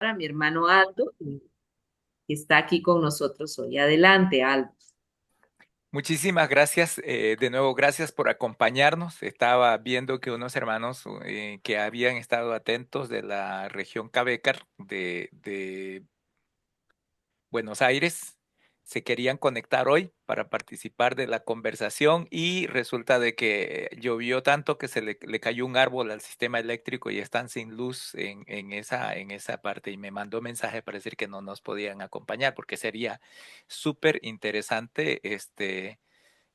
a mi hermano Aldo, que está aquí con nosotros hoy. Adelante, Aldo. Muchísimas gracias, de nuevo, gracias por acompañarnos. Estaba viendo que unos hermanos que habían estado atentos de la región Cavécar de Buenos Aires se querían conectar hoy para participar de la conversación y resulta de que llovió tanto que le cayó un árbol al sistema eléctrico y están sin luz en esa parte y me mandó mensaje para decir que no nos podían acompañar porque sería súper interesante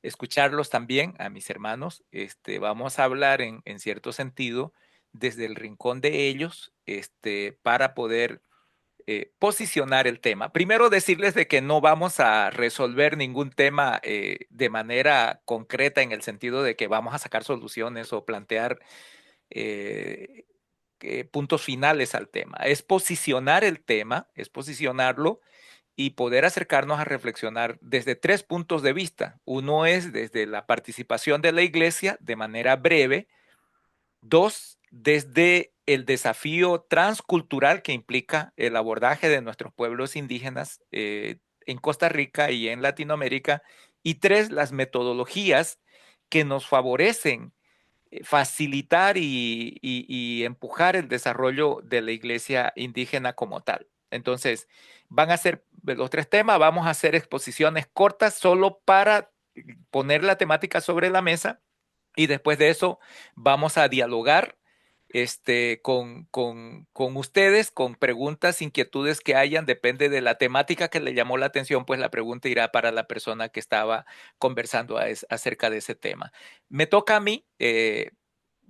escucharlos también a mis hermanos. Vamos a hablar en cierto sentido desde el rincón de ellos, para poder posicionar el tema. Primero decirles de que no vamos a resolver ningún tema de manera concreta en el sentido de que vamos a sacar soluciones o plantear eh, puntos finales al tema. Es posicionar el tema, es posicionarlo y poder acercarnos a reflexionar desde tres puntos de vista. Uno es desde la participación de la iglesia de manera breve. Dos, desde el desafío transcultural que implica el abordaje de nuestros pueblos indígenas en Costa Rica y en Latinoamérica. Y tres, las metodologías que nos favorecen facilitar y empujar el desarrollo de la iglesia indígena como tal. Entonces, van a ser los tres temas, vamos a hacer exposiciones cortas solo para poner la temática sobre la mesa y después de eso vamos a dialogar con ustedes, con preguntas, inquietudes que hayan, depende de la temática que le llamó la atención, pues la pregunta irá para la persona que estaba conversando acerca de ese tema. Me toca a mí,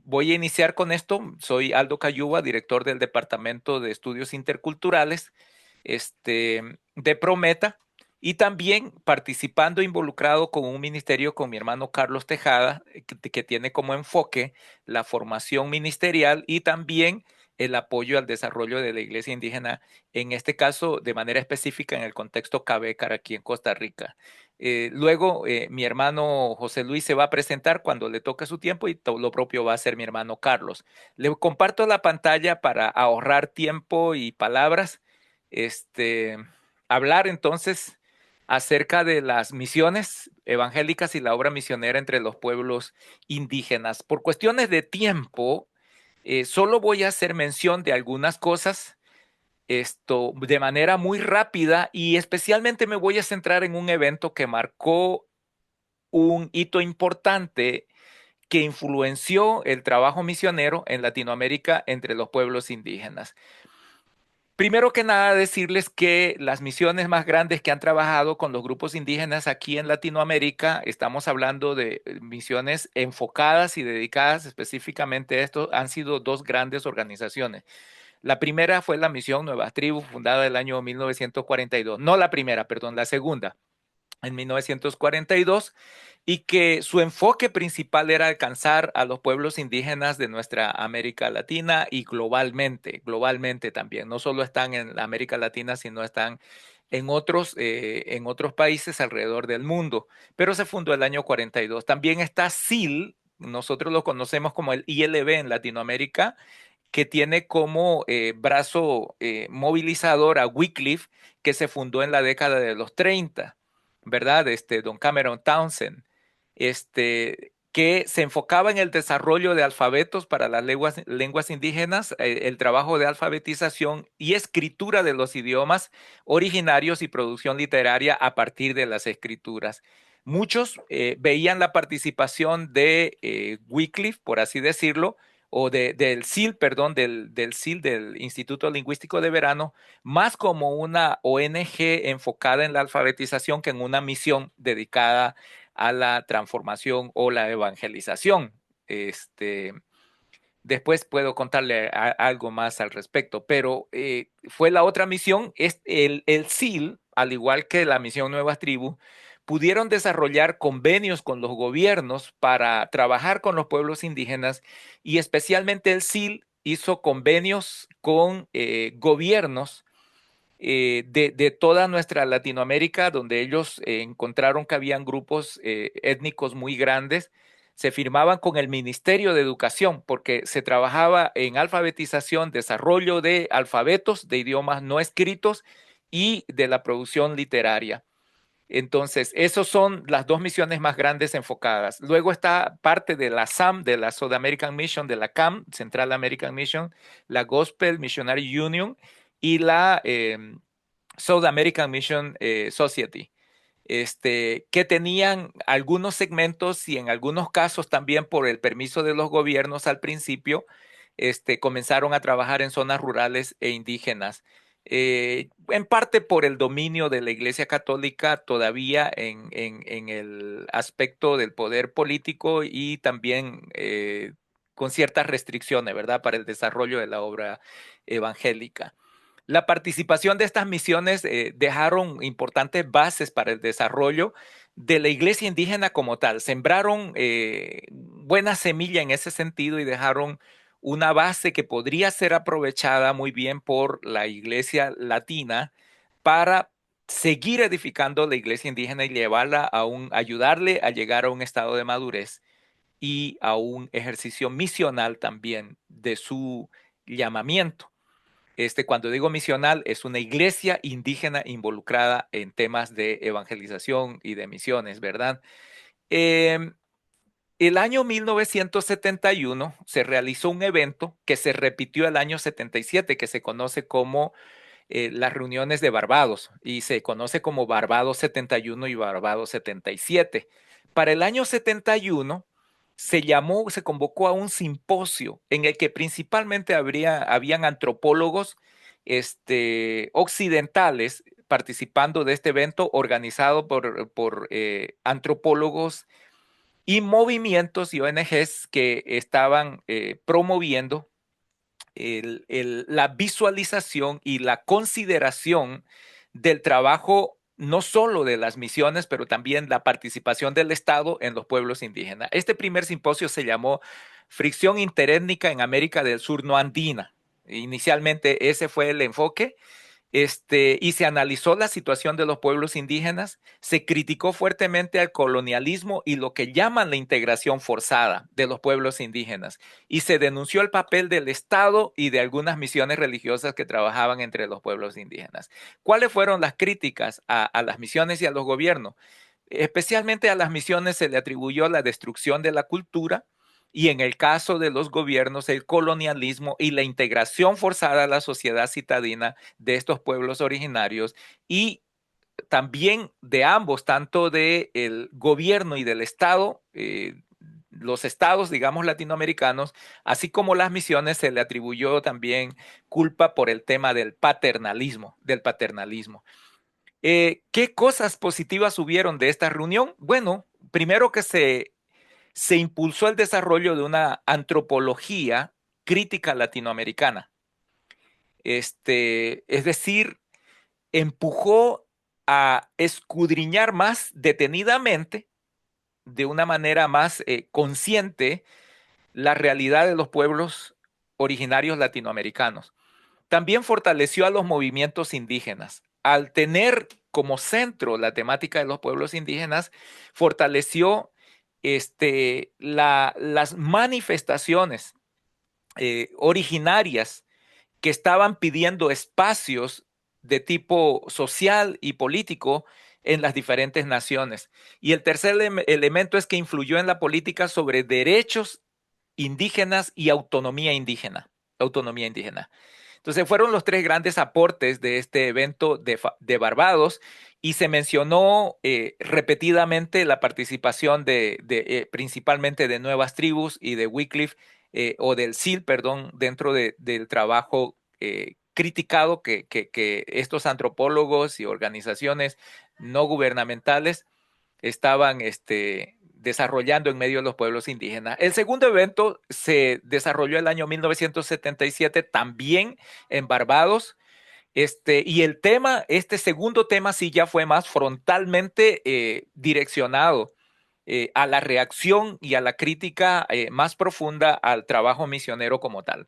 voy a iniciar con esto. Soy Aldo Cayuba, director del Departamento de Estudios Interculturales de Prometa y también participando involucrado con un ministerio con mi hermano Carlos Tejada, que tiene como enfoque la formación ministerial y también el apoyo al desarrollo de la iglesia indígena, en este caso de manera específica en el contexto Cavécar aquí en Costa Rica. Luego, mi hermano José Luis se va a presentar cuando le toque su tiempo y todo lo propio va a hacer mi hermano Carlos. Le comparto la pantalla para ahorrar tiempo y palabras. Este, hablar entonces acerca de las misiones evangélicas y la obra misionera entre los pueblos indígenas. Por cuestiones de tiempo, solo voy a hacer mención de algunas cosas de manera muy rápida y especialmente me voy a centrar en un evento que marcó un hito importante que influenció el trabajo misionero en Latinoamérica entre los pueblos indígenas. Primero que nada, decirles que las misiones más grandes que han trabajado con los grupos indígenas aquí en Latinoamérica, estamos hablando de misiones enfocadas y dedicadas específicamente a esto, han sido dos grandes organizaciones. La primera fue la misión Nuevas Tribus, fundada el año 1942. No la primera, perdón, la segunda, en 1942, y que su enfoque principal era alcanzar a los pueblos indígenas de nuestra América Latina y globalmente también. No solo están en América Latina, sino están en otros países alrededor del mundo, pero se fundó el año 42. También está SIL, nosotros lo conocemos como el ILB en Latinoamérica, que tiene como brazo movilizador a Wycliffe, que se fundó en la década de los 30, ¿verdad? Don Cameron Townsend, que se enfocaba en el desarrollo de alfabetos para las lenguas indígenas, el trabajo de alfabetización y escritura de los idiomas originarios y producción literaria a partir de las escrituras. Muchos veían la participación de Wycliffe, por así decirlo, o del SIL, perdón, del SIL, del Instituto Lingüístico de Verano, más como una ONG enfocada en la alfabetización que en una misión dedicada a la transformación o la evangelización. Este, Después puedo contarle algo más al respecto, pero fue la otra misión, el SIL, al igual que la misión Nuevas Tribus, pudieron desarrollar convenios con los gobiernos para trabajar con los pueblos indígenas y especialmente el SIL hizo convenios con gobiernos de toda nuestra Latinoamérica, donde ellos encontraron que habían grupos étnicos muy grandes se firmaban con el Ministerio de Educación porque se trabajaba en alfabetización, desarrollo de alfabetos de idiomas no escritos y de la producción literaria. Entonces, esas son las dos misiones más grandes enfocadas. Luego está parte de la SAM, de la South American Mission, de la CAM, Central American Mission, la Gospel Missionary Union y la South American Mission Society, que tenían algunos segmentos y en algunos casos también por el permiso de los gobiernos al principio, comenzaron a trabajar en zonas rurales e indígenas. En parte por el dominio de la Iglesia Católica todavía en el aspecto del poder político y también con ciertas restricciones, ¿verdad?, para el desarrollo de la obra evangélica. La participación de estas misiones dejaron importantes bases para el desarrollo de la iglesia indígena como tal. Sembraron buena semilla en ese sentido y dejaron una base que podría ser aprovechada muy bien por la iglesia latina para seguir edificando la iglesia indígena y llevarla ayudarle a llegar a un estado de madurez y a un ejercicio misional también de su llamamiento. Cuando digo misional, es una iglesia indígena involucrada en temas de evangelización y de misiones, ¿verdad? Eh, el año 1971 se realizó un evento que se repitió el año 77, que se conoce como las reuniones de Barbados, y se conoce como Barbados 71 y Barbados 77. Para el año 71 se convocó a un simposio en el que principalmente habían antropólogos occidentales participando de este evento organizado por antropólogos y movimientos y ONGs que estaban promoviendo la visualización y la consideración del trabajo no solo de las misiones, pero también la participación del Estado en los pueblos indígenas. Este primer simposio se llamó Fricción interétnica en América del Sur no andina. Inicialmente ese fue el enfoque, y se analizó la situación de los pueblos indígenas, se criticó fuertemente al colonialismo y lo que llaman la integración forzada de los pueblos indígenas, y se denunció el papel del Estado y de algunas misiones religiosas que trabajaban entre los pueblos indígenas. ¿Cuáles fueron las críticas a las misiones y a los gobiernos? Especialmente a las misiones se le atribuyó la destrucción de la cultura y en el caso de los gobiernos el colonialismo y la integración forzada a la sociedad citadina de estos pueblos originarios y también de ambos, tanto del gobierno y del Estado, los estados, digamos, latinoamericanos, así como las misiones, se le atribuyó también culpa por el tema del paternalismo. ¿Qué cosas positivas hubieron de esta reunión? Bueno, primero que se impulsó el desarrollo de una antropología crítica latinoamericana. Es decir, empujó a escudriñar más detenidamente, de una manera más consciente, la realidad de los pueblos originarios latinoamericanos. También fortaleció a los movimientos indígenas. Al tener como centro la temática de los pueblos indígenas, fortaleció las manifestaciones originarias que estaban pidiendo espacios de tipo social y político en las diferentes naciones. Y el tercer elemento es que influyó en la política sobre derechos indígenas y autonomía indígena. Autonomía indígena. Entonces fueron los tres grandes aportes de este evento de Barbados, y se mencionó repetidamente la participación principalmente de Nuevas Tribus y de Wycliffe, o del SIL, perdón, dentro del trabajo criticado que estos antropólogos y organizaciones no gubernamentales estaban desarrollando en medio de los pueblos indígenas. El segundo evento se desarrolló el año 1977, también en Barbados. Y este segundo tema sí ya fue más frontalmente direccionado a la reacción y a la crítica más profunda al trabajo misionero como tal.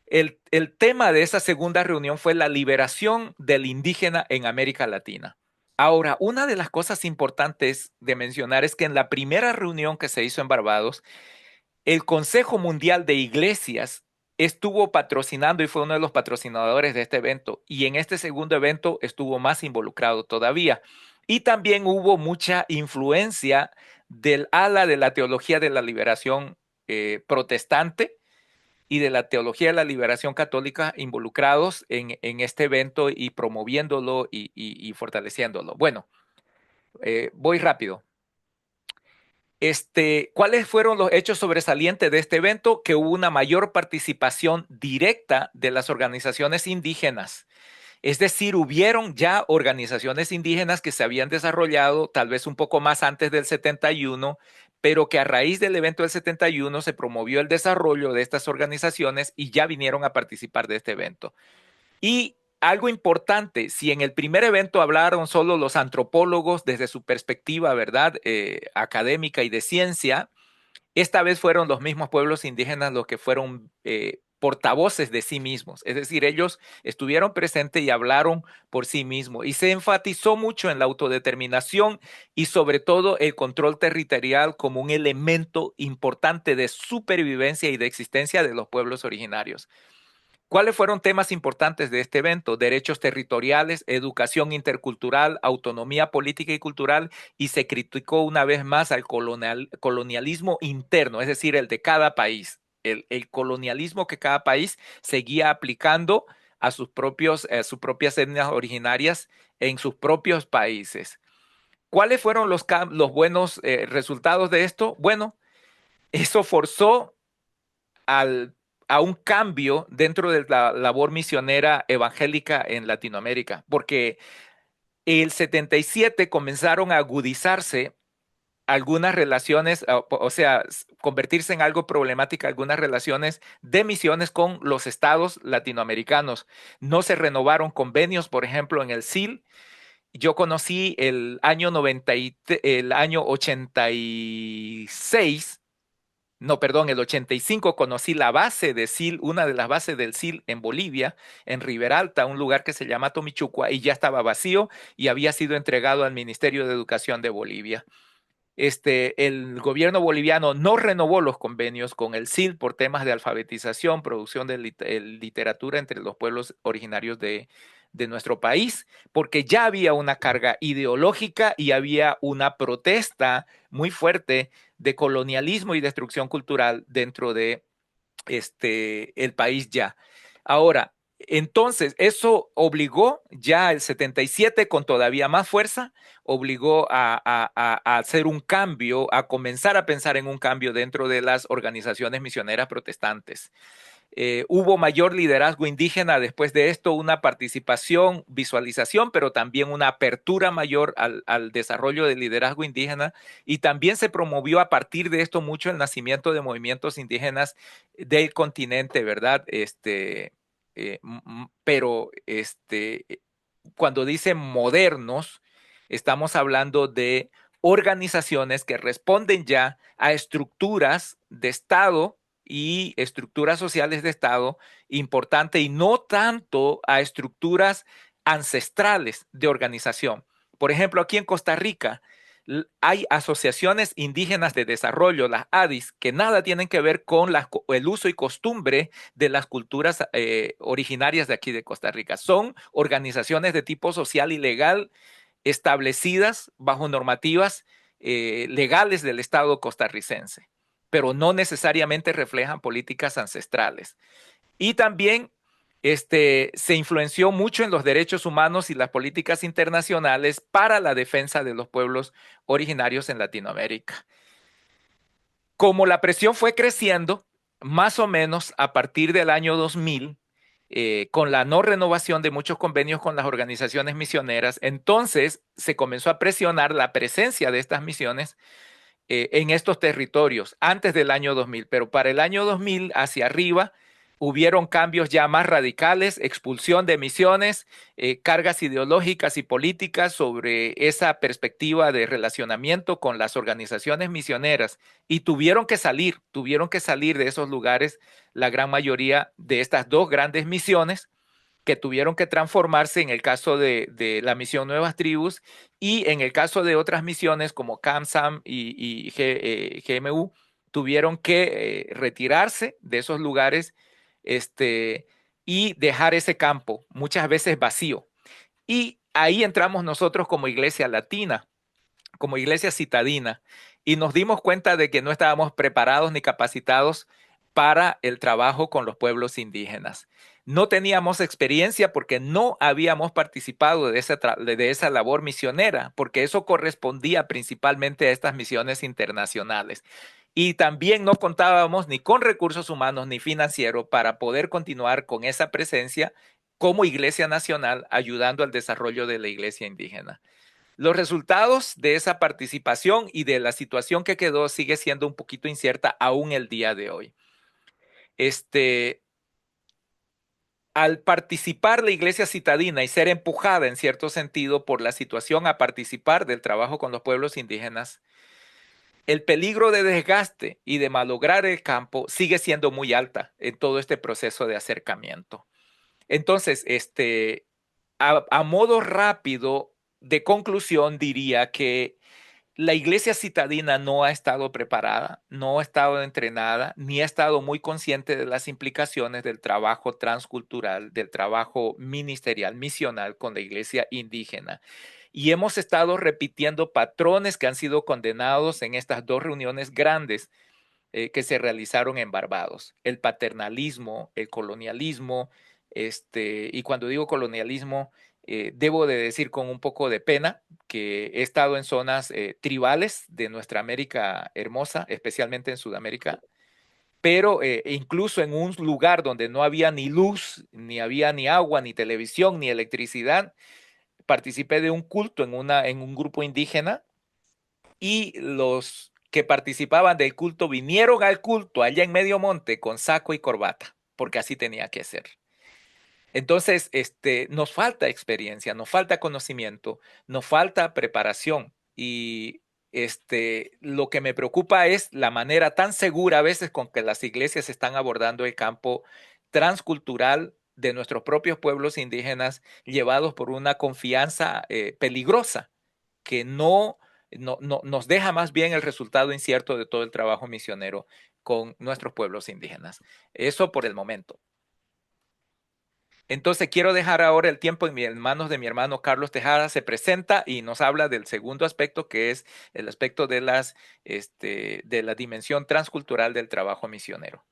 El tema de esa segunda reunión fue la liberación del indígena en América Latina. Ahora, una de las cosas importantes de mencionar es que en la primera reunión que se hizo en Barbados, el Consejo Mundial de Iglesias estuvo patrocinando y fue uno de los patrocinadores de este evento. Y en este segundo evento estuvo más involucrado todavía. Y también hubo mucha influencia del ala de la teología de la liberación protestante y de la teología de la liberación católica involucrados en este evento y promoviéndolo y fortaleciéndolo. Bueno, voy rápido. ¿Cuáles fueron los hechos sobresalientes de este evento? Que hubo una mayor participación directa de las organizaciones indígenas. Es decir, hubieron ya organizaciones indígenas que se habían desarrollado tal vez un poco más antes del 71, pero que a raíz del evento del 71 se promovió el desarrollo de estas organizaciones y ya vinieron a participar de este evento. Y algo importante, si en el primer evento hablaron solo los antropólogos desde su perspectiva, ¿verdad? Académica y de ciencia, esta vez fueron los mismos pueblos indígenas los que fueron portavoces de sí mismos. Es decir, ellos estuvieron presentes y hablaron por sí mismos. Y se enfatizó mucho en la autodeterminación y sobre todo el control territorial como un elemento importante de supervivencia y de existencia de los pueblos originarios. ¿Cuáles fueron temas importantes de este evento? Derechos territoriales, educación intercultural, autonomía política y cultural, y se criticó una vez más al colonialismo interno, es decir, el de cada país, el colonialismo que cada país seguía aplicando a sus propias etnias originarias en sus propios países. ¿Cuáles fueron los buenos resultados de esto? Bueno, eso forzó al, a un cambio dentro de la labor misionera evangélica en Latinoamérica, porque el 77 comenzaron a agudizarse algunas relaciones, o sea, convertirse en algo problemática algunas relaciones de misiones con los estados latinoamericanos. No se renovaron convenios, por ejemplo, en el SIL. Yo conocí el año 86, no, perdón, el 85 conocí la base de SIL, una de las bases del SIL en Bolivia, en Riberalta, un lugar que se llama Tomichucua, y ya estaba vacío y había sido entregado al Ministerio de Educación de Bolivia. El gobierno boliviano no renovó los convenios con el SIL por temas de alfabetización, producción de literatura entre los pueblos originarios de nuestro país, porque ya había una carga ideológica y había una protesta muy fuerte de colonialismo y destrucción cultural dentro de el país ya. Ahora, entonces, eso obligó ya el 77 con todavía más fuerza, obligó a hacer un cambio, a comenzar a pensar en un cambio dentro de las organizaciones misioneras protestantes. Hubo mayor liderazgo indígena después de esto, una participación, visualización, pero también una apertura mayor al desarrollo del liderazgo indígena y también se promovió a partir de esto mucho el nacimiento de movimientos indígenas del continente, ¿verdad? Pero cuando dicen modernos, estamos hablando de organizaciones que responden ya a estructuras de Estado y estructuras sociales de Estado importante y no tanto a estructuras ancestrales de organización. Por ejemplo, aquí en Costa Rica hay asociaciones indígenas de desarrollo, las ADIS, que nada tienen que ver con el uso y costumbre de las culturas originarias de aquí de Costa Rica. Son organizaciones de tipo social y legal establecidas bajo normativas legales del Estado costarricense, pero no necesariamente reflejan políticas ancestrales. Y también se influenció mucho en los derechos humanos y las políticas internacionales para la defensa de los pueblos originarios en Latinoamérica. Como la presión fue creciendo, más o menos a partir del año 2000, con la no renovación de muchos convenios con las organizaciones misioneras, entonces se comenzó a presionar la presencia de estas misiones en estos territorios antes del año 2000, pero para el año 2000 hacia arriba hubieron cambios ya más radicales, expulsión de misiones, cargas ideológicas y políticas sobre esa perspectiva de relacionamiento con las organizaciones misioneras y tuvieron que salir de esos lugares la gran mayoría de estas dos grandes misiones que tuvieron que transformarse en el caso de la misión Nuevas Tribus y en el caso de otras misiones como CAMSAM y GMU, tuvieron que retirarse de esos lugares y dejar ese campo muchas veces vacío. Y ahí entramos nosotros como iglesia latina, como iglesia citadina, y nos dimos cuenta de que no estábamos preparados ni capacitados para el trabajo con los pueblos indígenas. No teníamos experiencia porque no habíamos participado de esa labor misionera, porque eso correspondía principalmente a estas misiones internacionales. Y también no contábamos ni con recursos humanos ni financieros para poder continuar con esa presencia como Iglesia Nacional ayudando al desarrollo de la iglesia indígena. Los resultados de esa participación y de la situación que quedó sigue siendo un poquito incierta aún el día de hoy. Este, Al participar la iglesia citadina y ser empujada en cierto sentido por la situación a participar del trabajo con los pueblos indígenas, el peligro de desgaste y de malograr el campo sigue siendo muy alta en todo este proceso de acercamiento. Entonces, a modo rápido de conclusión, diría que la iglesia citadina no ha estado preparada, no ha estado entrenada, ni ha estado muy consciente de las implicaciones del trabajo transcultural, del trabajo ministerial, misional con la iglesia indígena. Y hemos estado repitiendo patrones que han sido condenados en estas dos reuniones grandes que se realizaron en Barbados. El paternalismo, el colonialismo, y cuando digo colonialismo, debo de decir con un poco de pena que he estado en zonas tribales de nuestra América hermosa, especialmente en Sudamérica, pero incluso en un lugar donde no había ni luz, ni había ni agua, ni televisión, ni electricidad, participé de un culto en un grupo indígena y los que participaban del culto vinieron al culto allá en Medio Monte con saco y corbata, porque así tenía que ser. Entonces, nos falta experiencia, nos falta conocimiento, nos falta preparación y lo que me preocupa es la manera tan segura a veces con que las iglesias están abordando el campo transcultural de nuestros propios pueblos indígenas, llevados por una confianza peligrosa que no nos deja más bien el resultado incierto de todo el trabajo misionero con nuestros pueblos indígenas. Eso por el momento. Entonces quiero dejar ahora el tiempo en manos de mi hermano Carlos Tejada. Se presenta y nos habla del segundo aspecto, que es el aspecto de la dimensión transcultural del trabajo misionero.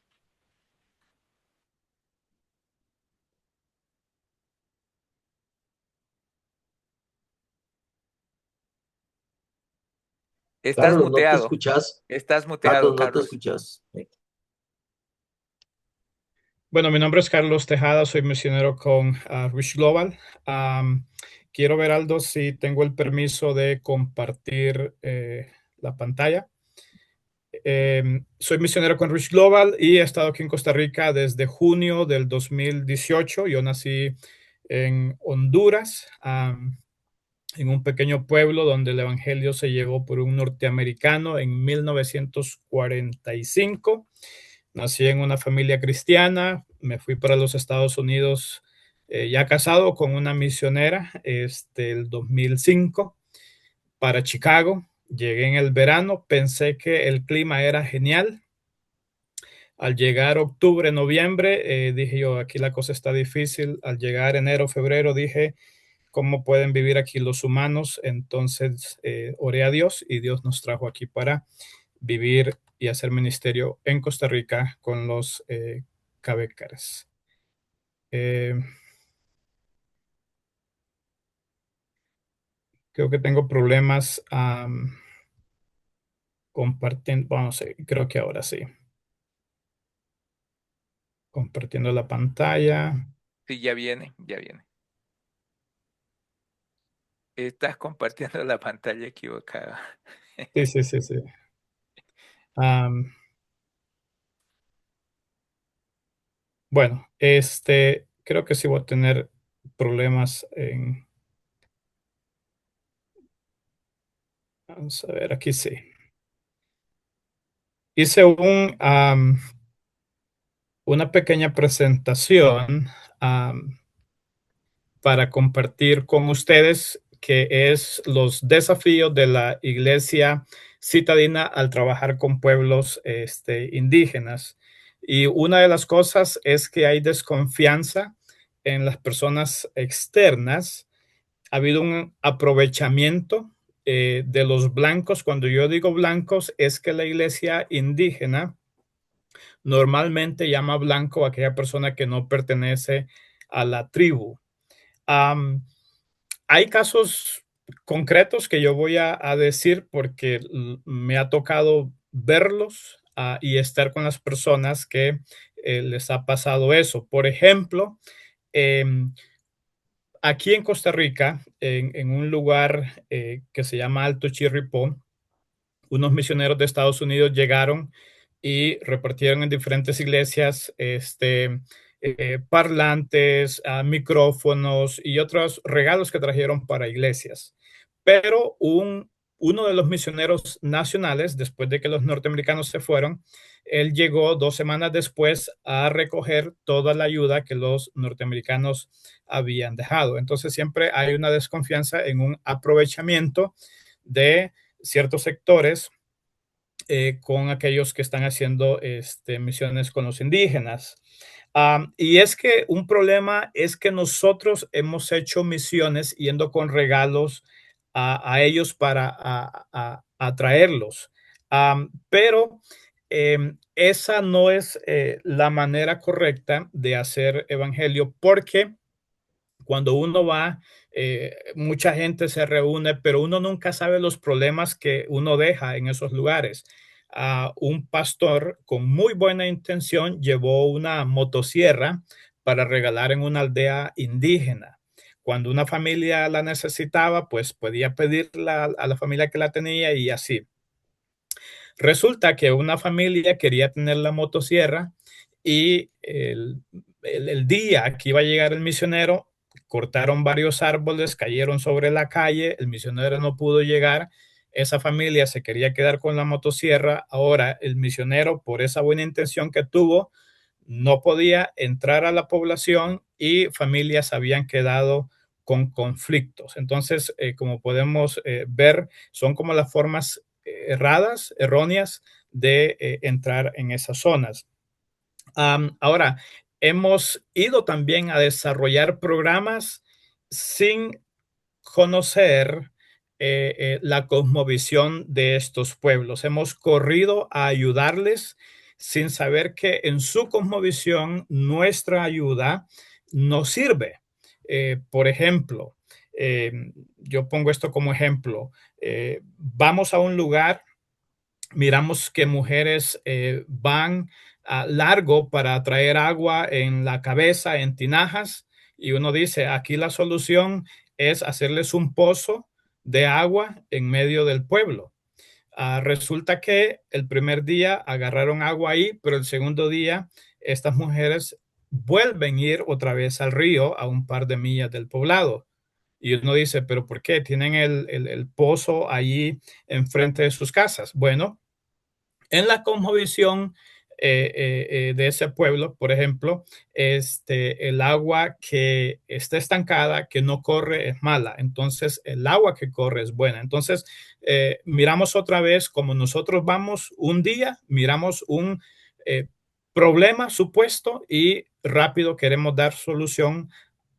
Estás Carlos, no te muteado, escuchas. estás muteado, Carlos, no te Carlos. escuchas. Bueno, mi nombre es Carlos Tejada, soy misionero con Reach Global. Quiero ver, Aldo, si tengo el permiso de compartir la pantalla. Soy misionero con Reach Global y he estado aquí en Costa Rica desde junio del 2018. Yo nací en Honduras, en un pequeño pueblo donde el evangelio se llevó por un norteamericano en 1945. Nací en una familia cristiana, me fui para los Estados Unidos ya casado con una misionera el 2005 para Chicago. Llegué en el verano, pensé que el clima era genial. Al llegar octubre, noviembre, dije yo, aquí la cosa está difícil. Al llegar enero, febrero, dije, ¿cómo pueden vivir aquí los humanos? Entonces oré a Dios y Dios nos trajo aquí para vivir y hacer ministerio en Costa Rica con los Cabecares. Creo que tengo problemas compartiendo, vamos a ver, creo que ahora sí, compartiendo la pantalla. Sí, ya viene, ya viene. Estás compartiendo la pantalla equivocada. Sí, sí, sí, sí. Um, bueno, creo que sí voy a tener problemas en, vamos a ver, aquí sí. Hice una pequeña presentación. para compartir con ustedes, que es los desafíos de la iglesia citadina al trabajar con pueblos indígenas. Y una de las cosas es que hay desconfianza en las personas externas. Ha habido un aprovechamiento de los blancos. Cuando yo digo blancos, es que la iglesia indígena normalmente llama blanco a aquella persona que no pertenece a la tribu. Um, Hay casos concretos que yo voy a decir porque me ha tocado verlos y estar con las personas que les ha pasado eso. Por ejemplo, em, aquí en Costa Rica, en un lugar que se llama Alto Chirripó, unos misioneros de Estados Unidos llegaron y repartieron en diferentes iglesias parlantes, micrófonos y otros regalos que trajeron para iglesias. Pero uno de los misioneros nacionales, después de que los norteamericanos se fueron, él llegó 2 semanas después a recoger toda la ayuda que los norteamericanos habían dejado. Entonces siempre hay una desconfianza en un aprovechamiento de ciertos sectores con aquellos que están haciendo misiones con los indígenas. Y es que un problema es que nosotros hemos hecho misiones yendo con regalos a ellos para atraerlos. Pero esa no es la manera correcta de hacer evangelio, porque cuando uno va, mucha gente se reúne, pero uno nunca sabe los problemas que uno deja en esos lugares. Un pastor con muy buena intención llevó una motosierra para regalar en una aldea indígena. Cuando una familia la necesitaba, pues podía pedirla a la familia que la tenía y así. Resulta que una familia quería tener la motosierra y el día que iba a llegar el misionero, cortaron varios árboles, cayeron sobre la calle, el misionero no pudo llegar, esa familia se quería quedar con la motosierra, ahora el misionero, por esa buena intención que tuvo, no podía entrar a la población y familias habían quedado con conflictos. Entonces, como podemos ver, son como las formas erradas, erróneas de entrar en esas zonas. Ahora, hemos ido también a desarrollar programas sin conocer la cosmovisión de estos pueblos. Hemos corrido a ayudarles sin saber que en su cosmovisión nuestra ayuda nos sirve. Por ejemplo, eh, yo pongo esto como ejemplo. Vamos a un lugar, miramos que mujeres van largo para traer agua en la cabeza, en tinajas, y uno dice, aquí la solución es hacerles un pozo de agua en medio del pueblo. Resulta que el primer día agarraron agua ahí, pero el segundo día estas mujeres vuelven a ir otra vez al río a un par de millas del poblado. Y uno dice, pero ¿por qué? Tienen el pozo allí enfrente de sus casas. Bueno, en la cosmovisión de ese pueblo, por ejemplo, el agua que está estancada, que no corre, es mala. Entonces, el agua que corre es buena. Entonces, miramos otra vez como nosotros vamos un día, miramos un eh, problema supuesto y rápido queremos dar solución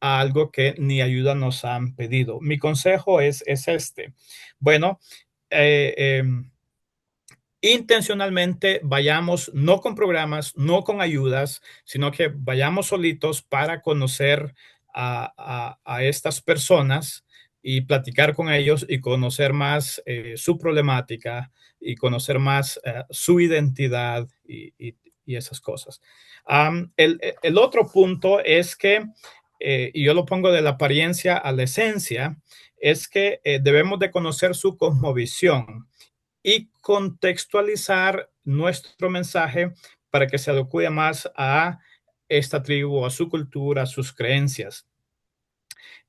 a algo que ni ayuda nos han pedido. Mi consejo es este. Bueno, eh, eh, intencionalmente vayamos no con programas, no con ayudas, sino que vayamos solitos para conocer a estas personas y platicar con ellos y conocer más su problemática y conocer más su identidad y esas cosas. El otro punto es que, y yo lo pongo de la apariencia a la esencia, es que debemos de conocer su cosmovisión y contextualizar nuestro mensaje para que se adecue más a esta tribu, a su cultura, a sus creencias.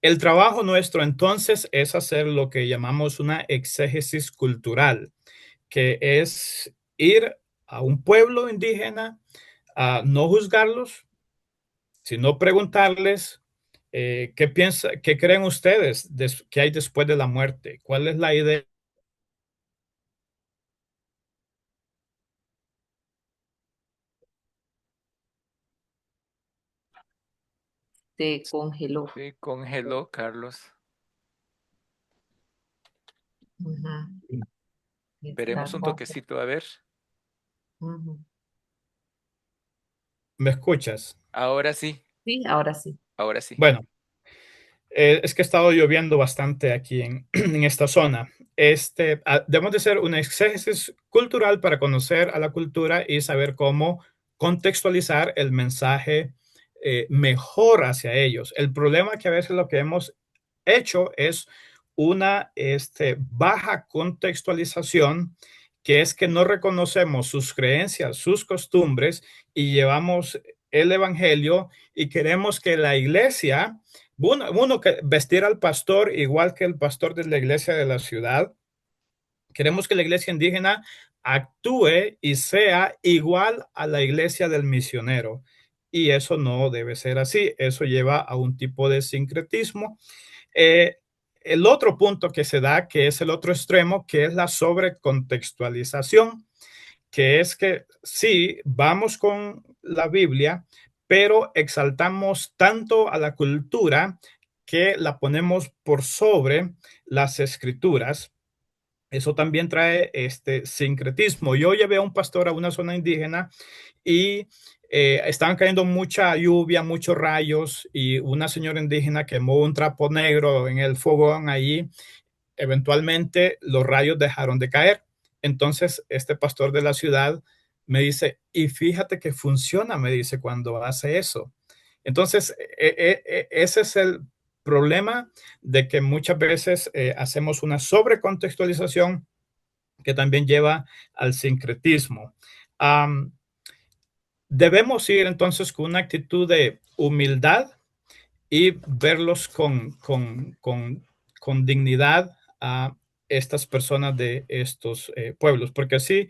El trabajo nuestro entonces es hacer lo que llamamos una exégesis cultural, que es ir a un pueblo indígena, a no juzgarlos, sino preguntarles ¿Qué creen ustedes que hay después de la muerte? ¿Cuál es la idea? Se congeló. Sí, congeló, Carlos. Ujú. Veremos Está un congelado. toquecito, a ver. Ujú. ¿Me escuchas? Ahora sí, Sí, ahora sí. ahora sí. Bueno, es que ha estado lloviendo bastante aquí en esta zona. Debemos de hacer una exégesis cultural para conocer a la cultura y saber cómo contextualizar el mensaje mejor hacia ellos. El problema que a veces lo que hemos hecho es una baja contextualización, que es que no reconocemos sus creencias, sus costumbres y llevamos el evangelio y queremos que la iglesia uno que vestir al pastor igual que el pastor de la iglesia de la ciudad. Queremos que la iglesia indígena actúe y sea igual a la iglesia del misionero. Y eso no debe ser así. Eso lleva a un tipo de sincretismo. Eh, el otro punto que se da, que es el otro extremo, que es la sobrecontextualización, que es que sí, vamos con la Biblia, pero exaltamos tanto a la cultura que la ponemos por sobre las escrituras. Eso también trae este sincretismo. Yo llevé a un pastor a una zona indígena y estaban cayendo mucha lluvia, muchos rayos, y una señora indígena quemó un trapo negro en el fogón allí. Eventualmente los rayos dejaron de caer. Entonces este pastor de la ciudad me dice, y fíjate que funciona, me dice, cuando hace eso. Entonces, ese es el problema, de que muchas veces hacemos una sobrecontextualización que también lleva al sincretismo. Um, Debemos ir entonces con una actitud de humildad y verlos con dignidad a estas personas de estos pueblos, porque así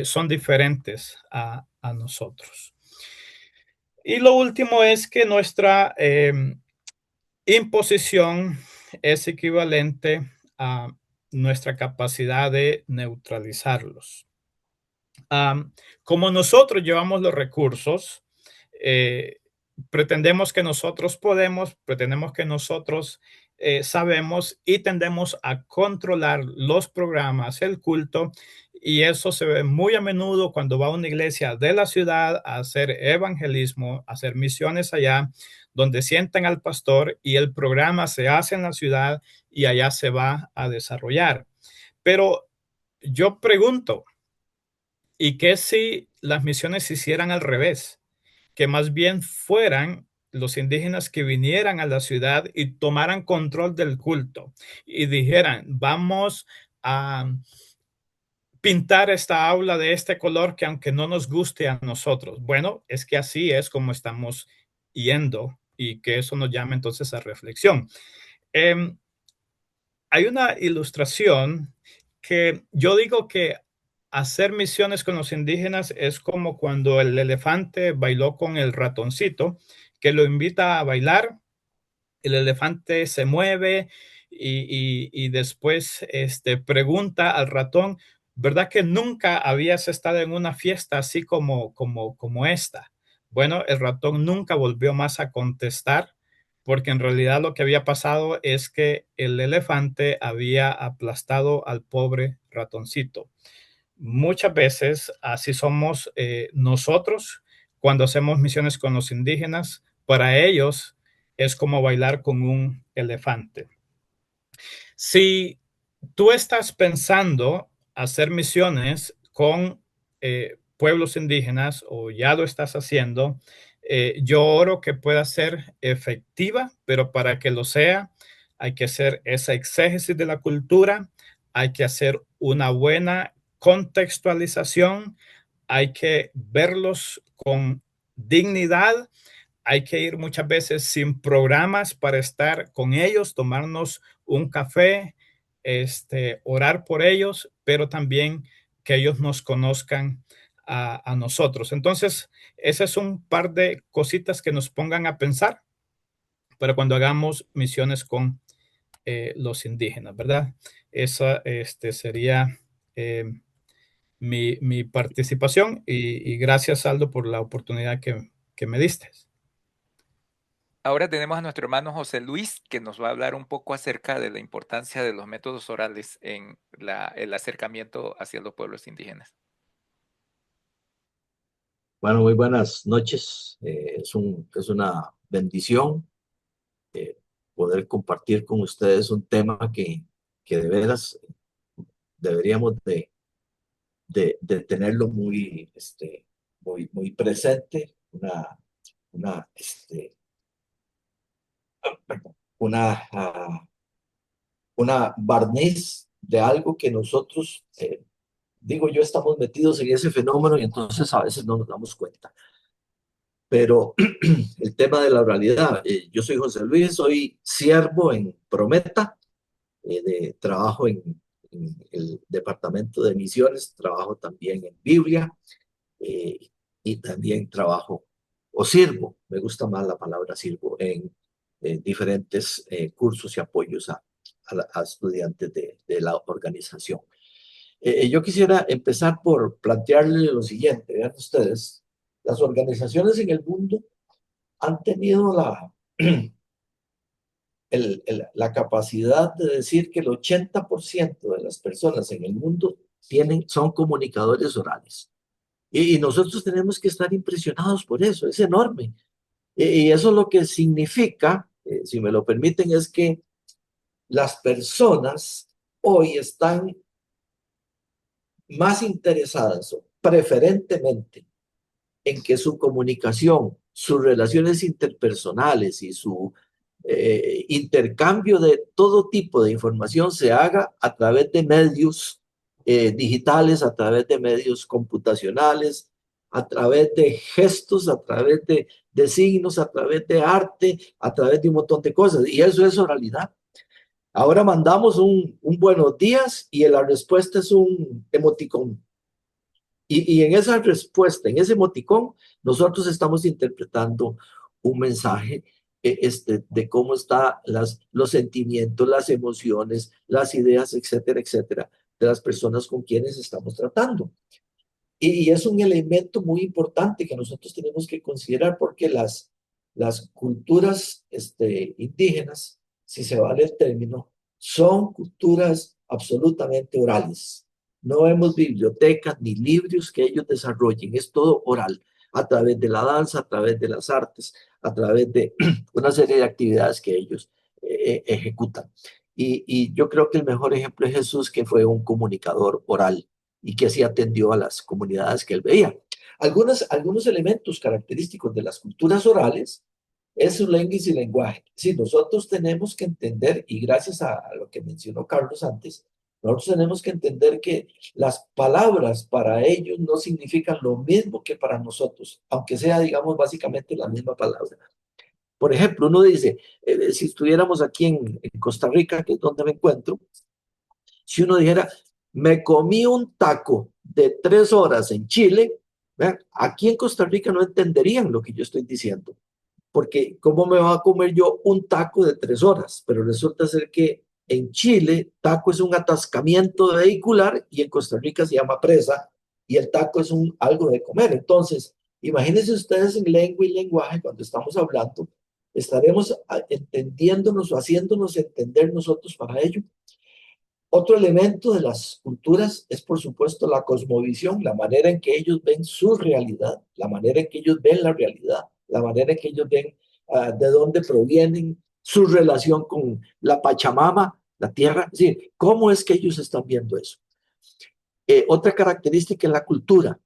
son diferentes a nosotros. Y lo último es que nuestra imposición es equivalente a nuestra capacidad de neutralizarlos. Como nosotros llevamos los recursos, eh, pretendemos que nosotros podemos, pretendemos que nosotros sabemos y tendemos a controlar los programas, el culto, y eso se ve muy a menudo cuando va a una iglesia de la ciudad a hacer evangelismo, a hacer misiones allá, donde sientan al pastor y el programa se hace en la ciudad y allá se va a desarrollar. Pero yo pregunto, ¿y qué si las misiones se hicieran al revés? Que más bien fueran los indígenas que vinieran a la ciudad y tomaran control del culto y dijeran, vamos a pintar esta aula de este color que aunque no nos guste a nosotros. Bueno, es que así es como estamos yendo y que eso nos llama entonces a reflexión. Eh, Hay una ilustración que yo digo que hacer misiones con los indígenas es como cuando el elefante bailó con el ratoncito, que lo invita a bailar, el elefante se mueve y después pregunta al ratón, ¿verdad que nunca habías estado en una fiesta así como esta? Bueno, el ratón nunca volvió más a contestar, porque en realidad lo que había pasado es que el elefante había aplastado al pobre ratoncito. Muchas veces así somos nosotros cuando hacemos misiones con los indígenas. Para ellos es como bailar con un elefante. Si tú estás pensando hacer misiones con pueblos indígenas o ya lo estás haciendo, yo oro que pueda ser efectiva, pero para que lo sea, hay que hacer esa exégesis de la cultura, hay que hacer una buena contextualización, hay que verlos con dignidad, hay que ir muchas veces sin programas para estar con ellos, tomarnos un café, orar por ellos, pero también que ellos nos conozcan a nosotros. Entonces, ese es un par de cositas que nos pongan a pensar para cuando hagamos misiones con los indígenas, ¿verdad? Esa sería eh, mi participación y gracias, Aldo, por la oportunidad que me diste. Ahora tenemos a nuestro hermano José Luis, que nos va a hablar un poco acerca de la importancia de los métodos orales en el acercamiento hacia los pueblos indígenas. Bueno, muy buenas noches. Es una bendición poder compartir con ustedes un tema que de veras deberíamos de tenerlo muy presente, una, este, una, ah, una barniz de algo que nosotros, digo yo, estamos metidos en ese fenómeno y entonces a veces no nos damos cuenta. Pero el tema de la oralidad, yo soy José Luis, soy siervo en Prometa, trabajo en el departamento de misiones, trabajo también en Biblia eh, y también trabajo o sirvo, me gusta más la palabra sirvo, en diferentes cursos y apoyos a estudiantes de la organización. Yo quisiera empezar por plantearle lo siguiente, vean ustedes, las organizaciones en el mundo han tenido la capacidad de decir que el 80% de las personas en el mundo son comunicadores orales. Y nosotros tenemos que estar impresionados por eso, es enorme. Y eso lo que significa, si me lo permiten, es que las personas hoy están más interesadas preferentemente en que su comunicación, sus relaciones interpersonales y su intercambio de todo tipo de información se haga a través de medios digitales, a través de medios computacionales, a través de gestos, a través de signos, a través de arte, a través de un montón de cosas. Y eso es oralidad. Ahora mandamos un buenos días y la respuesta es un emoticón. Y en esa respuesta, en ese emoticón, nosotros estamos interpretando un mensaje de cómo están los sentimientos, las emociones, las ideas, etcétera, etcétera, de las personas con quienes estamos tratando. Y es un elemento muy importante que nosotros tenemos que considerar porque las culturas indígenas, si se vale el término, son culturas absolutamente orales. No vemos bibliotecas ni libros que ellos desarrollen, es todo oral, a través de la danza, a través de las artes, a través de una serie de actividades que ellos ejecutan. Y yo creo que el mejor ejemplo es Jesús, que fue un comunicador oral y que así atendió a las comunidades que él veía. Algunos elementos característicos de las culturas orales es su lengua y su lenguaje. Sí, nosotros tenemos que entender, y gracias a lo que mencionó Carlos antes, nosotros tenemos que entender que las palabras para ellos no significan lo mismo que para nosotros, aunque sea, digamos, básicamente la misma palabra. Por ejemplo, uno dice, si estuviéramos aquí en Costa Rica, que es donde me encuentro, si uno dijera, me comí un taco de 3 horas en Chile, ¿verdad? Aquí en Costa Rica no entenderían lo que yo estoy diciendo, porque ¿cómo me va a comer yo un taco de 3 horas? Pero resulta ser que en Chile, taco es un atascamiento vehicular y en Costa Rica se llama presa y el taco es algo de comer. Entonces, imagínense ustedes en lengua y lenguaje, cuando estamos hablando, estaremos entendiéndonos o haciéndonos entender nosotros para ello. Otro elemento de las culturas es, por supuesto, la cosmovisión, la manera en que ellos ven su realidad, la manera en que ellos ven la realidad, la manera en que ellos ven de dónde provienen, su relación con la Pachamama, la tierra, es decir, cómo es que ellos están viendo eso. Otra característica es la cultura,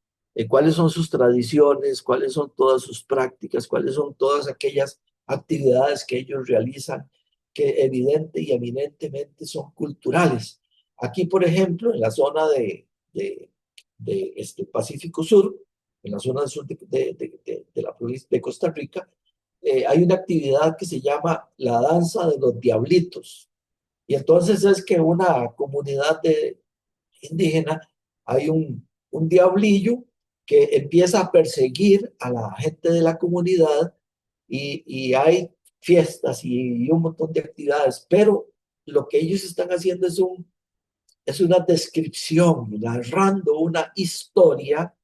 cuáles son sus tradiciones, cuáles son todas sus prácticas, cuáles son todas aquellas actividades que ellos realizan que evidente y eminentemente son culturales. Aquí, por ejemplo, en la zona de Pacífico Sur, en la zona sur de la provincia de Costa Rica, hay una actividad que se llama la danza de los diablitos. Y entonces es que una comunidad indígena, hay un diablillo que empieza a perseguir a la gente de la comunidad y hay fiestas y un montón de actividades, pero lo que ellos están haciendo es una descripción, narrando una historia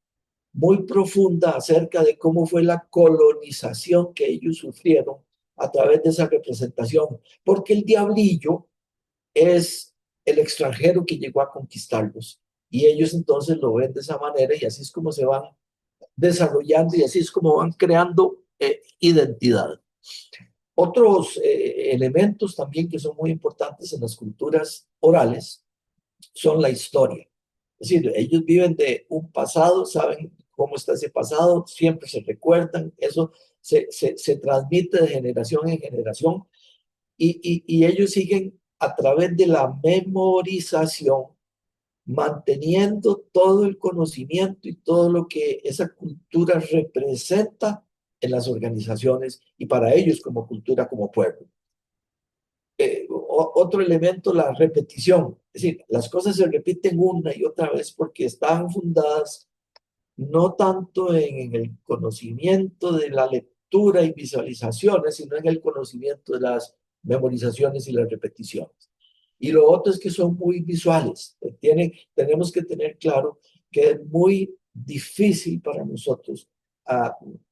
muy profunda acerca de cómo fue la colonización que ellos sufrieron a través de esa representación, porque el diablillo es el extranjero que llegó a conquistarlos y ellos entonces lo ven de esa manera y así es como se van desarrollando y así es como van creando identidad. Otros elementos también que son muy importantes en las culturas orales son la historia. Es decir, ellos viven de un pasado, saben cómo está ese pasado, siempre se recuerdan, eso se transmite de generación en generación y ellos siguen a través de la memorización, manteniendo todo el conocimiento y todo lo que esa cultura representa en las organizaciones y para ellos como cultura, como pueblo. Otro elemento, la repetición. Es decir, las cosas se repiten una y otra vez porque están fundadas no tanto en el conocimiento de la lectura y visualizaciones, sino en el conocimiento de las memorizaciones y las repeticiones. Y lo otro es que son muy visuales. Tenemos que tener claro que es muy difícil para nosotros,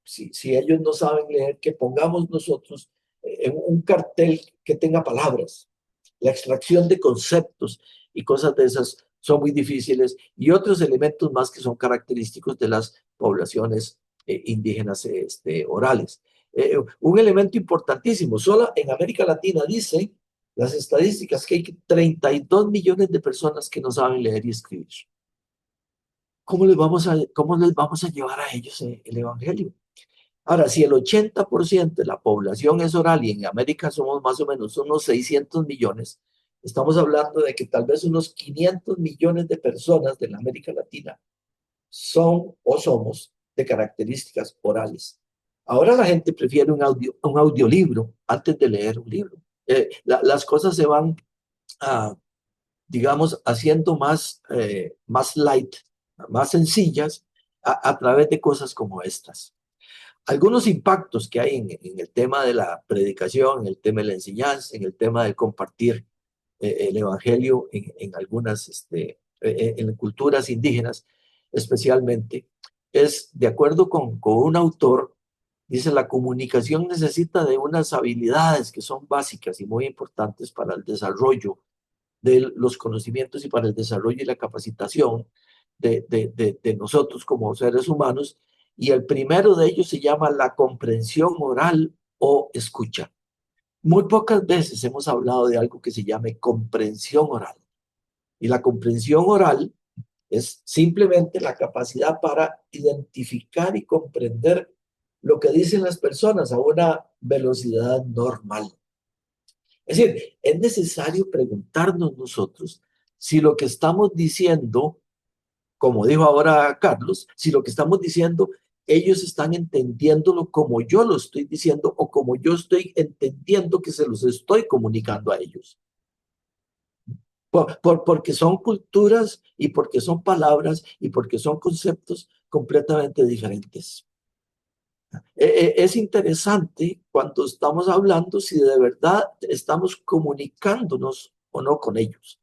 si ellos no saben leer, que pongamos nosotros en un cartel que tenga palabras. La extracción de conceptos y cosas de esas son muy difíciles y otros elementos más que son característicos de las poblaciones indígenas orales. Un elemento importantísimo, solo en América Latina dice las estadísticas que hay 32 millones de personas que no saben leer y escribir. ¿Cómo les vamos a llevar a ellos el evangelio? Ahora, si el 80% de la población es oral y en América somos más o menos unos 600 millones, estamos hablando de que tal vez unos 500 millones de personas de la América Latina son o somos de características orales. Ahora la gente prefiere un audiolibro antes de leer un libro. Las cosas se van, digamos, haciendo más light, más sencillas a través de cosas como estas. Algunos impactos que hay en el tema de la predicación, en el tema de la enseñanza, en el tema de compartir el evangelio en algunas en culturas indígenas, especialmente, es de acuerdo con un autor, dice: la comunicación necesita de unas habilidades que son básicas y muy importantes para el desarrollo de los conocimientos y para el desarrollo y la capacitación de nosotros como seres humanos. Y el primero de ellos se llama la comprensión oral o escucha. Muy pocas veces hemos hablado de algo que se llame comprensión oral. Y la comprensión oral es simplemente la capacidad para identificar y comprender lo que dicen las personas a una velocidad normal. Es decir, es necesario preguntarnos nosotros si lo que estamos diciendo, como dijo ahora Carlos, si lo que estamos diciendo, ellos están entendiéndolo como yo lo estoy diciendo o como yo estoy entendiendo que se los estoy comunicando a ellos. Porque son culturas y porque son palabras y porque son conceptos completamente diferentes. Es interesante cuando estamos hablando si de verdad estamos comunicándonos o no con ellos.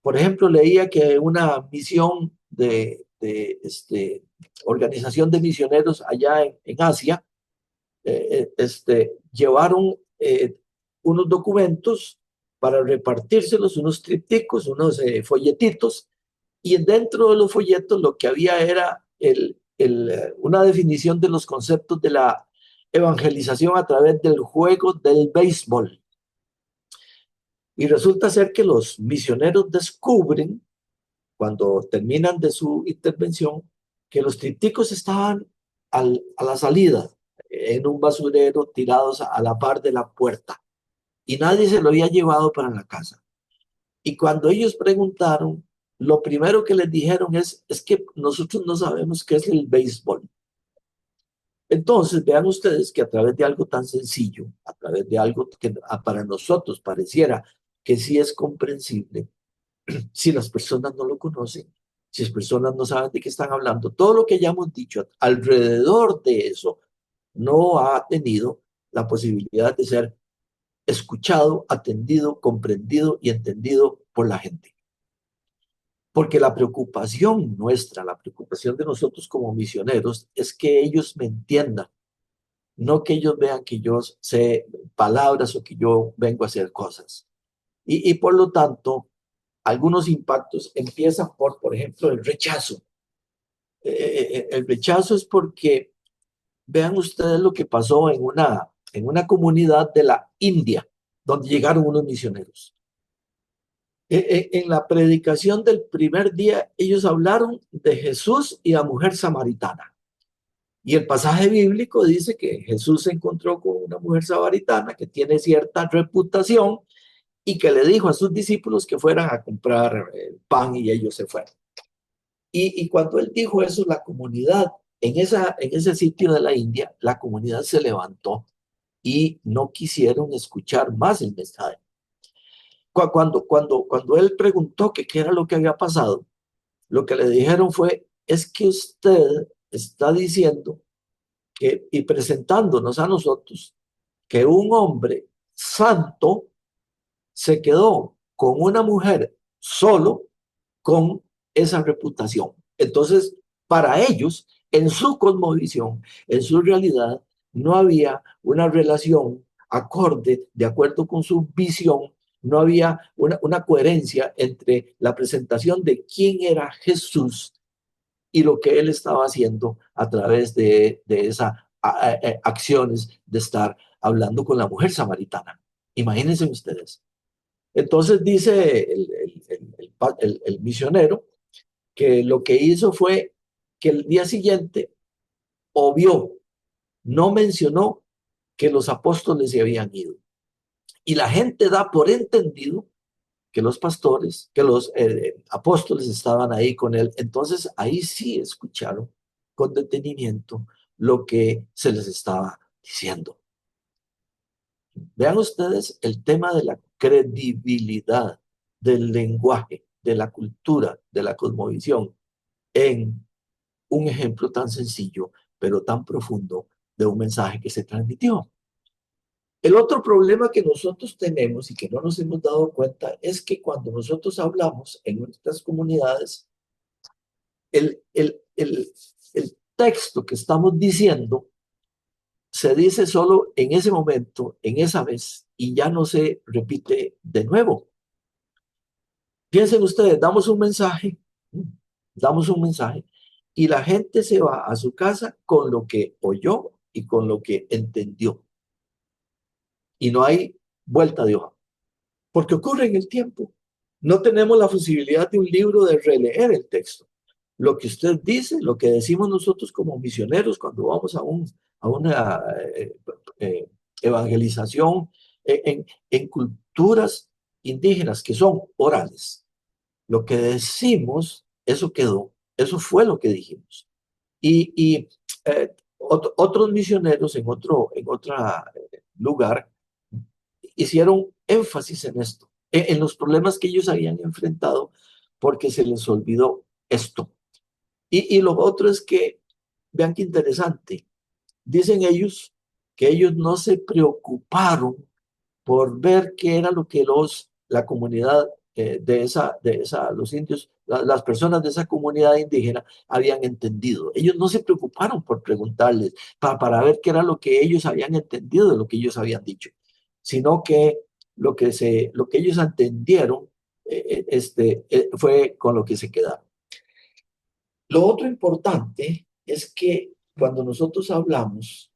Por ejemplo, leía que una misión de organización de misioneros allá en Asia, llevaron unos documentos para repartírselos, unos trípticos, unos folletitos, y dentro de los folletos lo que había era una definición de los conceptos de la evangelización a través del juego del béisbol. Y resulta ser que los misioneros descubren, cuando terminan de su intervención, que los trípticos estaban a la salida, en un basurero, tirados a la par de la puerta. Y nadie se lo había llevado para la casa. Y cuando ellos preguntaron, lo primero que les dijeron es que nosotros no sabemos qué es el béisbol. Entonces, vean ustedes que a través de algo tan sencillo, a través de algo que para nosotros pareciera que sí es comprensible, si las personas no lo conocen, si las personas no saben de qué están hablando, todo lo que hayamos dicho alrededor de eso no ha tenido la posibilidad de ser escuchado, atendido, comprendido y entendido por la gente. Porque la preocupación nuestra, la preocupación de nosotros como misioneros es que ellos me entiendan, no que ellos vean que yo sé palabras o que yo vengo a hacer cosas. Y por lo tanto, algunos impactos empiezan por ejemplo, el rechazo. El rechazo es porque, vean ustedes lo que pasó en una comunidad de la India, donde llegaron unos misioneros. En la predicación del primer día, ellos hablaron de Jesús y la mujer samaritana. Y el pasaje bíblico dice que Jesús se encontró con una mujer samaritana que tiene cierta reputación y que le dijo a sus discípulos que fueran a comprar pan y ellos se fueron. Y cuando él dijo eso, la comunidad, en ese sitio de la India, la comunidad se levantó y no quisieron escuchar más el mensaje. Cuando él preguntó que qué era lo que había pasado, lo que le dijeron fue, es que usted está diciendo que, y presentándonos a nosotros, que un hombre santo se quedó con una mujer solo con esa reputación. Entonces, para ellos, en su cosmovisión, en su realidad, no había una relación acorde, de acuerdo con su visión, no había una coherencia entre la presentación de quién era Jesús y lo que él estaba haciendo a través de esas acciones de estar hablando con la mujer samaritana. Imagínense ustedes. Entonces dice el misionero que lo que hizo fue que el día siguiente obvió, no mencionó que los apóstoles se habían ido. Y la gente da por entendido que los pastores, que los apóstoles estaban ahí con él. Entonces ahí sí escucharon con detenimiento lo que se les estaba diciendo. Vean ustedes el tema de la credibilidad del lenguaje, de la cultura, de la cosmovisión, en un ejemplo tan sencillo, pero tan profundo de un mensaje que se transmitió. El otro problema que nosotros tenemos y que no nos hemos dado cuenta es que cuando nosotros hablamos en nuestras comunidades, el texto que estamos diciendo se dice solo en ese momento, en esa vez, y ya no se repite de nuevo. Piensen ustedes, damos un mensaje, y la gente se va a su casa con lo que oyó y con lo que entendió. Y no hay vuelta de hoja, porque ocurre en el tiempo. No tenemos la posibilidad de un libro de releer el texto. Lo que usted dice, lo que decimos nosotros como misioneros cuando vamos a una evangelización en culturas indígenas que son orales. Lo que decimos, eso quedó, eso fue lo que dijimos. Y otros misioneros en otro lugar hicieron énfasis en esto, en los problemas que ellos habían enfrentado porque se les olvidó esto. Y lo otro es que, vean qué interesante, dicen ellos que ellos no se preocuparon por ver qué era lo que la comunidad los indios, las personas de esa comunidad indígena habían entendido. Ellos no se preocuparon por preguntarles para ver qué era lo que ellos habían entendido de lo que ellos habían dicho, sino que lo que ellos entendieron fue con lo que se quedaron. Lo otro importante es que cuando nosotros hablamos,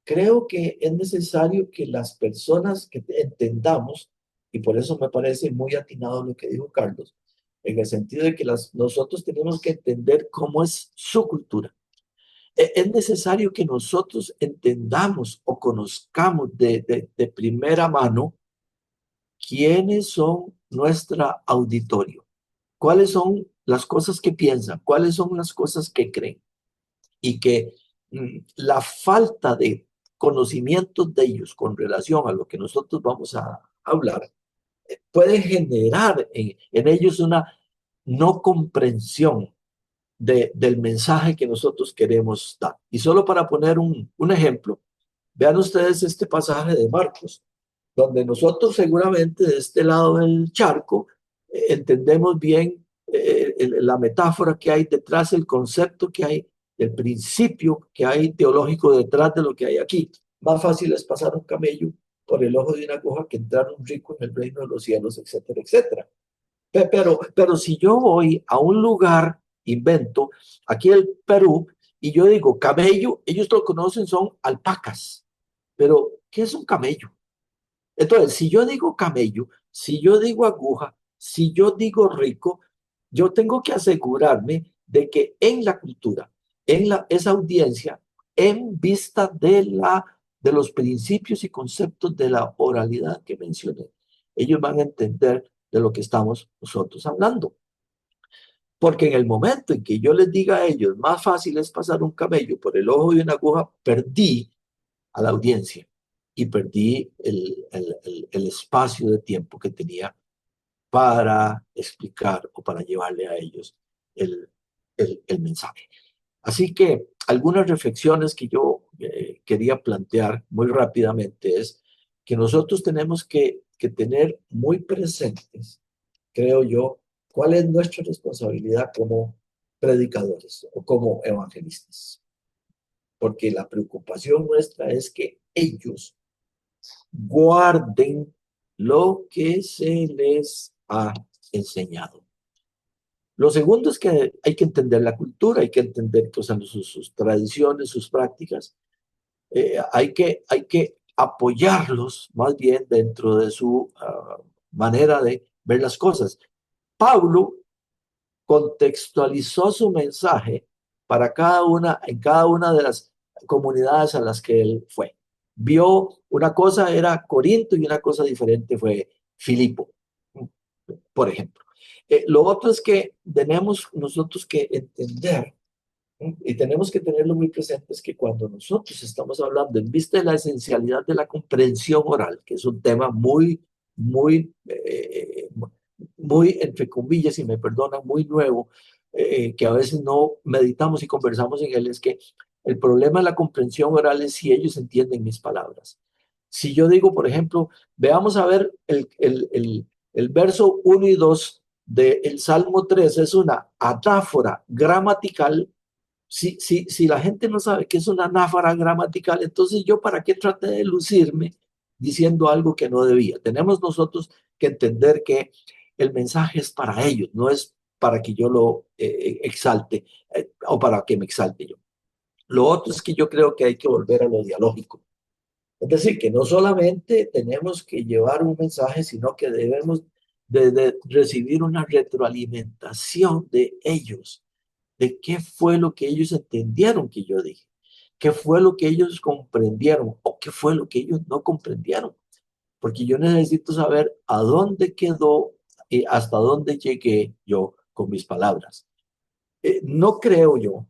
creo que es necesario que las personas que entendamos, y por eso me parece muy atinado lo que dijo Carlos, en el sentido de que nosotros tenemos que entender cómo es su cultura. Es necesario que nosotros entendamos o conozcamos de primera mano quiénes son nuestra auditorio, cuáles son las cosas que piensan, cuáles son las cosas que creen, y que la falta de conocimientos de ellos con relación a lo que nosotros vamos a hablar puede generar en ellos una no comprensión del mensaje que nosotros queremos dar. Y solo para poner un ejemplo, Vean ustedes este pasaje de Marcos, donde nosotros seguramente de este lado del charco entendemos bien la metáfora que hay detrás, el concepto que hay, el principio que hay teológico detrás de lo que hay aquí. Más fácil es pasar un camello por el ojo de una aguja que entrar un rico en el reino de los cielos, etcétera, etcétera. Pero si yo voy a un lugar, invento, aquí en el Perú, y yo digo camello, ellos lo conocen, son alpacas. Pero, ¿qué es un camello? Entonces, si yo digo camello, si yo digo aguja, si yo digo rico, yo tengo que asegurarme de que en la cultura, esa audiencia, en vista de los principios y conceptos de la oralidad que mencioné, ellos van a entender de lo que estamos nosotros hablando. Porque en el momento en que yo les diga a ellos, más fácil es pasar un camello por el ojo de una aguja, perdí a la audiencia y perdí el espacio de tiempo que tenía para explicar o para llevarle a ellos el, el mensaje. Así que algunas reflexiones que yo quería plantear muy rápidamente es que nosotros tenemos que tener muy presentes, creo yo, cuál es nuestra responsabilidad como predicadores o como evangelistas. Porque la preocupación nuestra es que ellos guarden lo que se les ha enseñado. Lo segundo es que hay que entender la cultura, hay que entender pues, sus tradiciones, sus prácticas. Hay que apoyarlos más bien dentro de su manera de ver las cosas. Pablo contextualizó su mensaje para en cada una de las comunidades a las que él fue. Vio una cosa era Corinto y una cosa diferente fue Filipo, por ejemplo. Lo otro es que tenemos nosotros que entender y tenemos que tenerlo muy presente es que cuando nosotros estamos hablando en vista de la esencialidad de la comprensión oral, que es un tema muy, entre comillas, y me perdonan, muy nuevo, que a veces no meditamos y conversamos en él, es que el problema de la comprensión oral es si ellos entienden mis palabras. Si yo digo, por ejemplo, veamos a ver el verso 1 y 2 del Salmo 3, es una anáfora gramatical. Si la gente no sabe qué es una anáfora gramatical, entonces yo para qué traté de lucirme diciendo algo que no debía. Tenemos nosotros que entender que el mensaje es para ellos, no es para que yo lo exalte o para que me exalte yo. Lo otro es que yo creo que hay que volver a lo dialógico. Es decir, que no solamente tenemos que llevar un mensaje, sino que debemos de recibir una retroalimentación de ellos, de qué fue lo que ellos entendieron que yo dije, qué fue lo que ellos comprendieron o qué fue lo que ellos no comprendieron, porque yo necesito saber a dónde quedó y hasta dónde llegué yo con mis palabras. No creo yo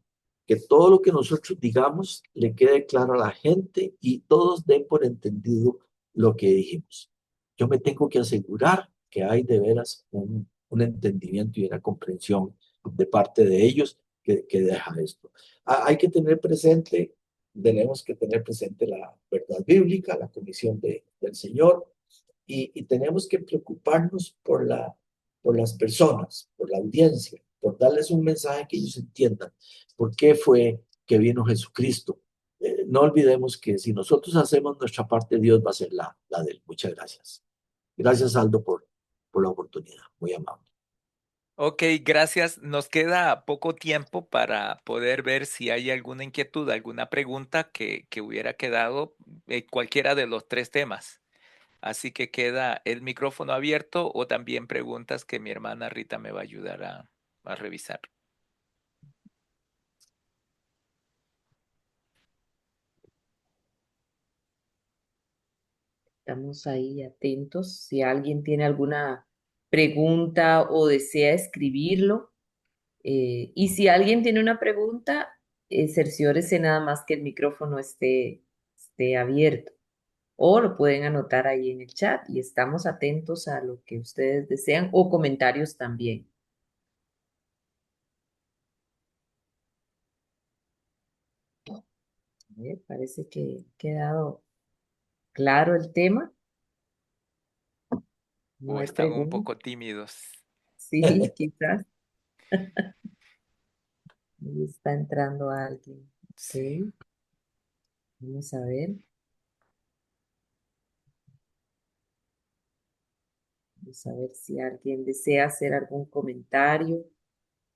que todo lo que nosotros digamos le quede claro a la gente y todos den por entendido lo que dijimos. Yo me tengo que asegurar que hay de veras un entendimiento y una comprensión de parte de ellos que deja esto. Hay que tener presente, tenemos que tener presente la verdad bíblica, la comisión del Señor, y tenemos que preocuparnos por las personas, por la audiencia, por darles un mensaje que ellos entiendan por qué fue que vino Jesucristo. No olvidemos que si nosotros hacemos nuestra parte, Dios va a hacer la de él. Muchas gracias. Gracias, Aldo, por la oportunidad. Muy amable. Ok, gracias. Nos queda poco tiempo para poder ver si hay alguna inquietud, alguna pregunta que hubiera quedado en cualquiera de los tres temas. Así que queda el micrófono abierto o también preguntas que mi hermana Rita me va a ayudar a revisar. Estamos ahí atentos. Si alguien tiene alguna pregunta o desea escribirlo, y si alguien tiene una pregunta, cerciórese nada más que el micrófono esté abierto. O lo pueden anotar ahí en el chat y estamos atentos a lo que ustedes desean o comentarios también. Parece que ha quedado claro el tema. No O hay están un preguntas. poco tímidos. Sí, quizás. Ahí está entrando alguien. Sí. Ok, vamos a ver. Vamos a ver si alguien desea hacer algún comentario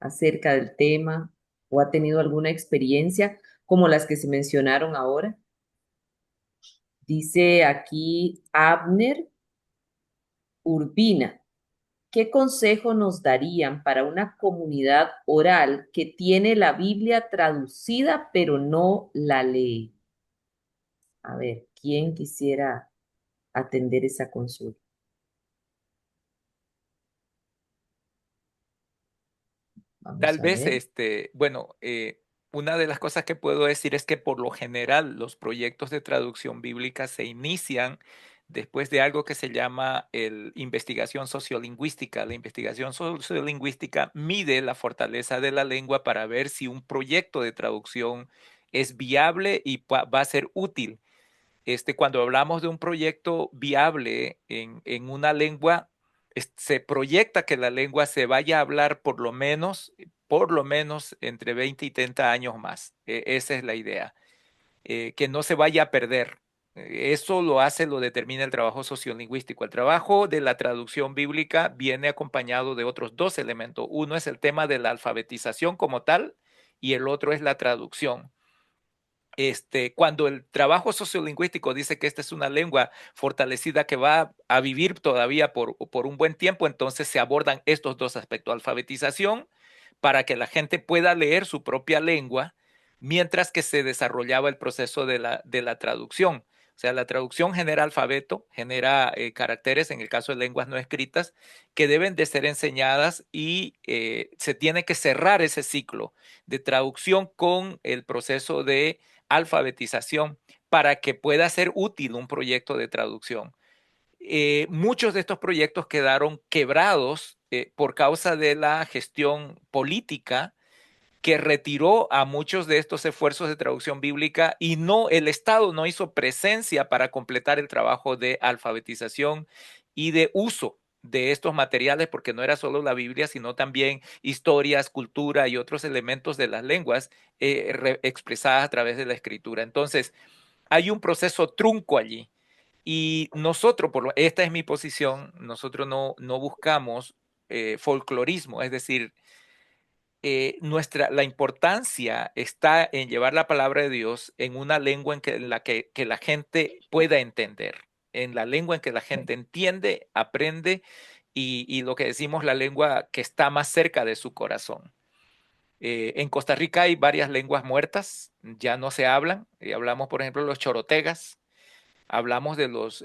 acerca del tema o ha tenido alguna experiencia como las que se mencionaron ahora. Dice aquí Abner Urbina. ¿Qué consejo nos darían para una comunidad oral que tiene la Biblia traducida pero no la lee? A ver, ¿quién quisiera atender esa consulta? Tal Vamos a vez, ver. bueno, una de las cosas que puedo decir es que por lo general los proyectos de traducción bíblica se inician después de algo que se llama investigación sociolingüística. La investigación sociolingüística mide la fortaleza de la lengua para ver si un proyecto de traducción es viable y va a ser útil. Cuando hablamos de un proyecto viable en una lengua, se proyecta que la lengua se vaya a hablar por lo menos entre 20 y 30 años más. Esa es la idea, que no se vaya a perder. Eso lo determina el trabajo sociolingüístico. El trabajo de la traducción bíblica viene acompañado de otros dos elementos. Uno es el tema de la alfabetización como tal y el otro es la traducción. Cuando el trabajo sociolingüístico dice que esta es una lengua fortalecida que va a vivir todavía por un buen tiempo, entonces se abordan estos dos aspectos, alfabetización para que la gente pueda leer su propia lengua, mientras que se desarrollaba el proceso de la traducción. O sea, la traducción genera alfabeto, genera caracteres, en el caso de lenguas no escritas, que deben de ser enseñadas y se tiene que cerrar ese ciclo de traducción con el proceso de alfabetización para que pueda ser útil un proyecto de traducción. Muchos de estos proyectos quedaron quebrados por causa de la gestión política que retiró a muchos de estos esfuerzos de traducción bíblica y el Estado no hizo presencia para completar el trabajo de alfabetización y de uso de estos materiales, porque no era solo la Biblia, sino también historias, cultura y otros elementos de las lenguas expresadas a través de la escritura. Entonces, hay un proceso trunco allí. Y nosotros, esta es mi posición, nosotros no buscamos folclorismo, es decir, la importancia está en llevar la palabra de Dios en una lengua en la que la gente pueda entender, en la lengua en que la gente entiende, aprende y lo que decimos, la lengua que está más cerca de su corazón. En Costa Rica hay varias lenguas muertas, ya no se hablan. Hablamos, por ejemplo, de los chorotegas, hablamos de los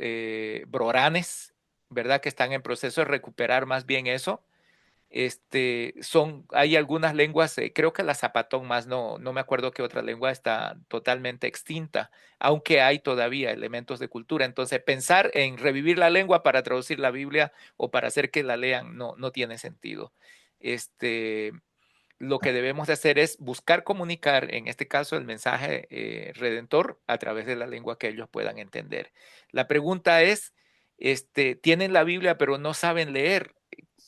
broranes, ¿verdad? Que están en proceso de recuperar más bien eso. Hay algunas lenguas, creo que la zapatón más, no me acuerdo qué otra lengua está totalmente extinta, aunque hay todavía elementos de cultura. Entonces, pensar en revivir la lengua para traducir la Biblia o para hacer que la lean no tiene sentido. Lo que debemos de hacer es buscar comunicar, en este caso, el mensaje redentor a través de la lengua que ellos puedan entender. La pregunta es, tienen la Biblia pero no saben leer.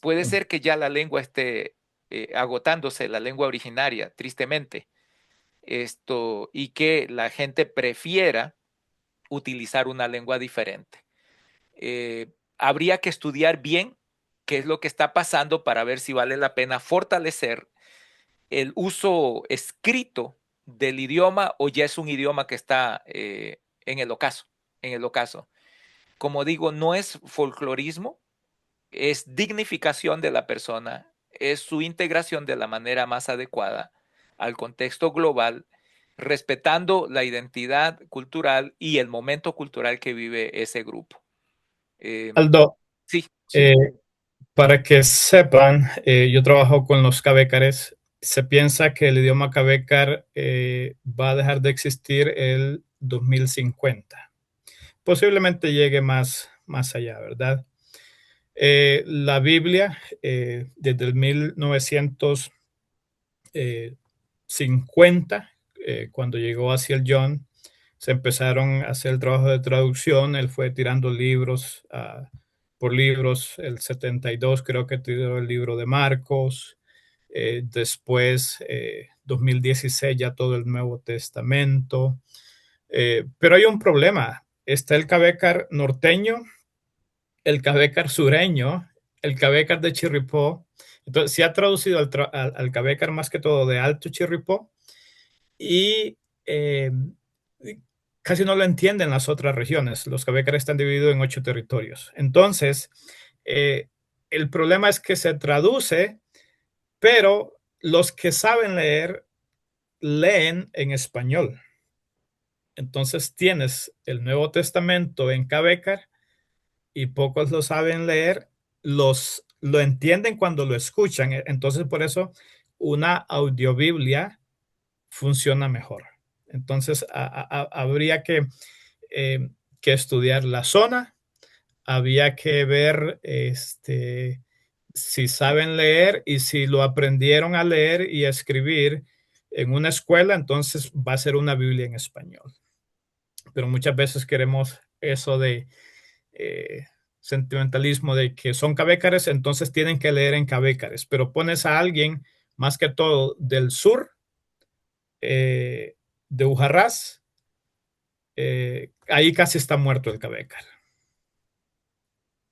Puede ser que ya la lengua esté agotándose, la lengua originaria, tristemente, y que la gente prefiera utilizar una lengua diferente. Habría que estudiar bien qué es lo que está pasando para ver si vale la pena fortalecer el uso escrito del idioma o ya es un idioma que está en el ocaso, en el ocaso. Como digo, no es folclorismo, es dignificación de la persona, es su integración de la manera más adecuada al contexto global, respetando la identidad cultural y el momento cultural que vive ese grupo. Aldo, Sí, eh, para que sepan, yo trabajo con los cabécares. Se piensa que el idioma cabécar va a dejar de existir el 2050. Posiblemente llegue más allá, ¿verdad? La Biblia, desde el 1950, cuando llegó hacia el John, se empezaron a hacer el trabajo de traducción. Él fue tirando libros por libros. El 72 creo que tiró el libro de Marcos. Después, 2016, ya todo el Nuevo Testamento. Pero hay un problema. Está el Cavécar norteño, el Cavécar sureño, el Cavécar de Chirripó. Entonces, se ha traducido al Cavécar más que todo de Alto Chirripó y eh, casi no lo entienden las otras regiones. Los Cavécar están divididos en 8 territorios. Entonces, eh, el problema es que se traduce, pero los que saben leer leen en español. Entonces tienes el Nuevo Testamento en Cavécar y pocos lo saben leer, lo entienden cuando lo escuchan. Entonces por eso una audiobiblia funciona mejor. Entonces habría que estudiar la zona, había que ver si saben leer y si lo aprendieron a leer y a escribir en una escuela, entonces va a ser una Biblia en español. Pero muchas veces queremos eso de eh, sentimentalismo de que son cabécares, entonces tienen que leer en cabécares, pero pones a alguien más que todo del sur, de Ujarrás, ahí casi está muerto el cabécar.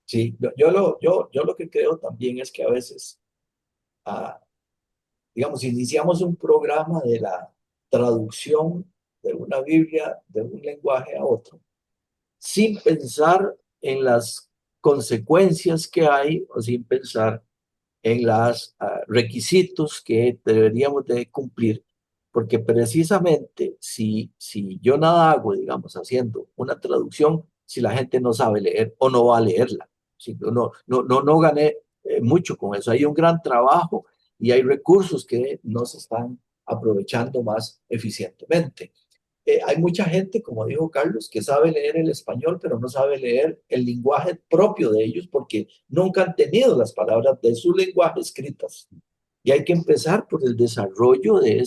Sí, yo lo que creo también es que a veces, ah, digamos, iniciamos un programa de la traducción de una Biblia de un lenguaje a otro, sin pensar en las consecuencias que hay o sin pensar en los requisitos que deberíamos de cumplir, porque precisamente si yo nada hago, digamos, haciendo una traducción, si la gente no sabe leer o no va a leerla, si no gané mucho con eso. Hay un gran trabajo y hay recursos que no se están aprovechando más eficientemente. Hay mucha gente, como dijo Carlos, que sabe leer el español, pero no sabe leer el lenguaje propio de ellos porque nunca han tenido las palabras de su lenguaje escritas. Y hay que empezar por el desarrollo de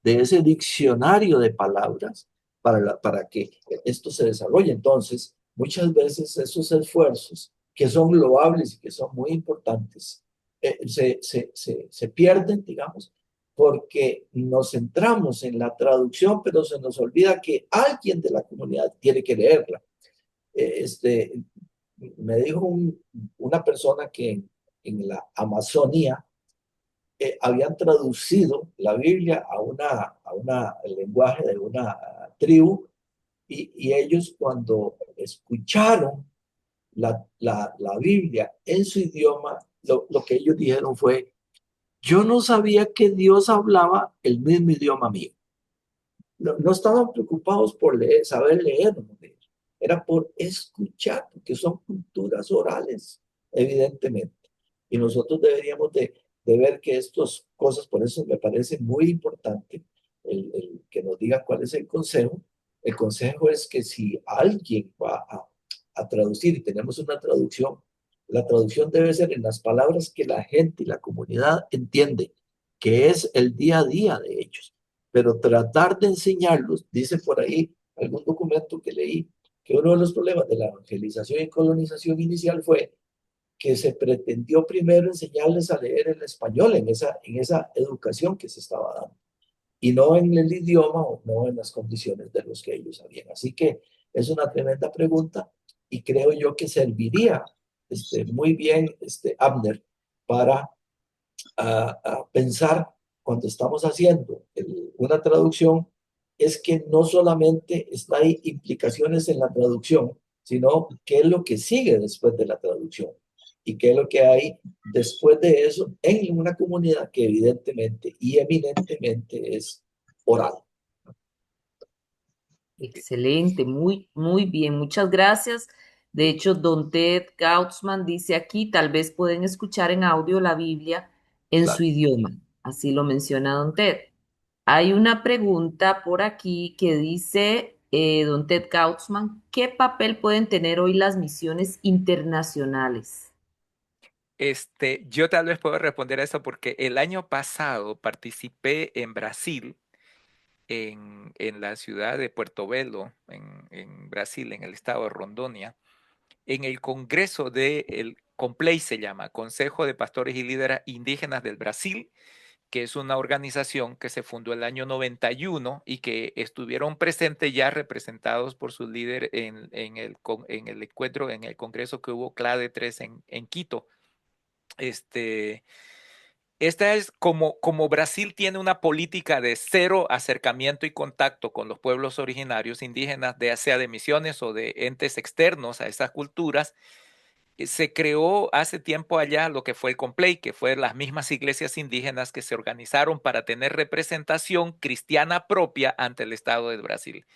ese diccionario de palabras para que esto se desarrolle. Entonces, muchas veces esos esfuerzos que son loables y que son muy importantes, se pierden, digamos, porque nos centramos en la traducción, pero se nos olvida que alguien de la comunidad tiene que leerla. Este, me dijo una persona que en la Amazonía habían traducido la Biblia a el lenguaje de una tribu y ellos cuando escucharon la Biblia en su idioma, lo que ellos dijeron fue, yo no sabía que Dios hablaba el mismo idioma mío. No estaban preocupados por leer, saber leer, no leer. Era por escuchar, porque son culturas orales, evidentemente. Y nosotros deberíamos de ver que estas cosas, por eso me parece muy importante el que nos diga cuál es el consejo. El consejo es que si alguien va a traducir y tenemos una traducción, la traducción debe ser en las palabras que la gente y la comunidad entiende, que es el día a día de ellos, pero tratar de enseñarlos, dice por ahí algún documento que leí, que uno de los problemas de la evangelización y colonización inicial fue que se pretendió primero enseñarles a leer el español en esa educación que se estaba dando, y no en el idioma o no en las condiciones de los que ellos sabían. Así que es una tremenda pregunta y creo yo que serviría muy bien, Abner, para a pensar cuando estamos haciendo una traducción es que no solamente está ahí implicaciones en la traducción, sino qué es lo que sigue después de la traducción y qué es lo que hay después de eso en una comunidad que evidentemente y eminentemente es oral. Excelente, muy bien, muchas gracias. De hecho, don Ted Gautzman dice aquí, tal vez pueden escuchar en audio la Biblia en su Claro. idioma. Así lo menciona don Ted. Hay una pregunta por aquí que dice, don Ted Gautzman, ¿qué papel pueden tener hoy las misiones internacionales? Yo tal vez puedo responder a eso porque el año pasado participé en Brasil en la ciudad de Puerto Belo, en Brasil, en el estado de Rondônia, en el Congreso del COMPLEI, se llama, Consejo de Pastores y Líderes Indígenas del Brasil, que es una organización que se fundó el año 91 y que estuvieron presentes ya representados por su líder en el encuentro, en el congreso que hubo CLADE 3 en Quito. Esta es como Brasil tiene una política de cero acercamiento y contacto con los pueblos originarios indígenas, ya sea de misiones o de entes externos a esas culturas. Se creó hace tiempo allá lo que fue el COMPLEI, que fue las mismas iglesias indígenas que se organizaron para tener representación cristiana propia ante el Estado de Brasil.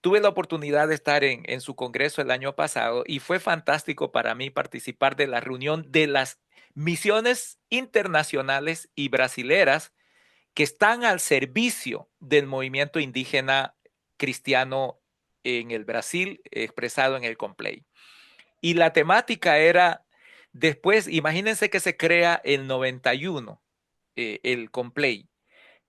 Tuve la oportunidad de estar en su congreso el año pasado y fue fantástico para mí participar de la reunión de las misiones internacionales y brasileras que están al servicio del movimiento indígena cristiano en el Brasil, expresado en el COMPLEI. Y la temática era, después, imagínense que se crea el 91, el COMPLEI,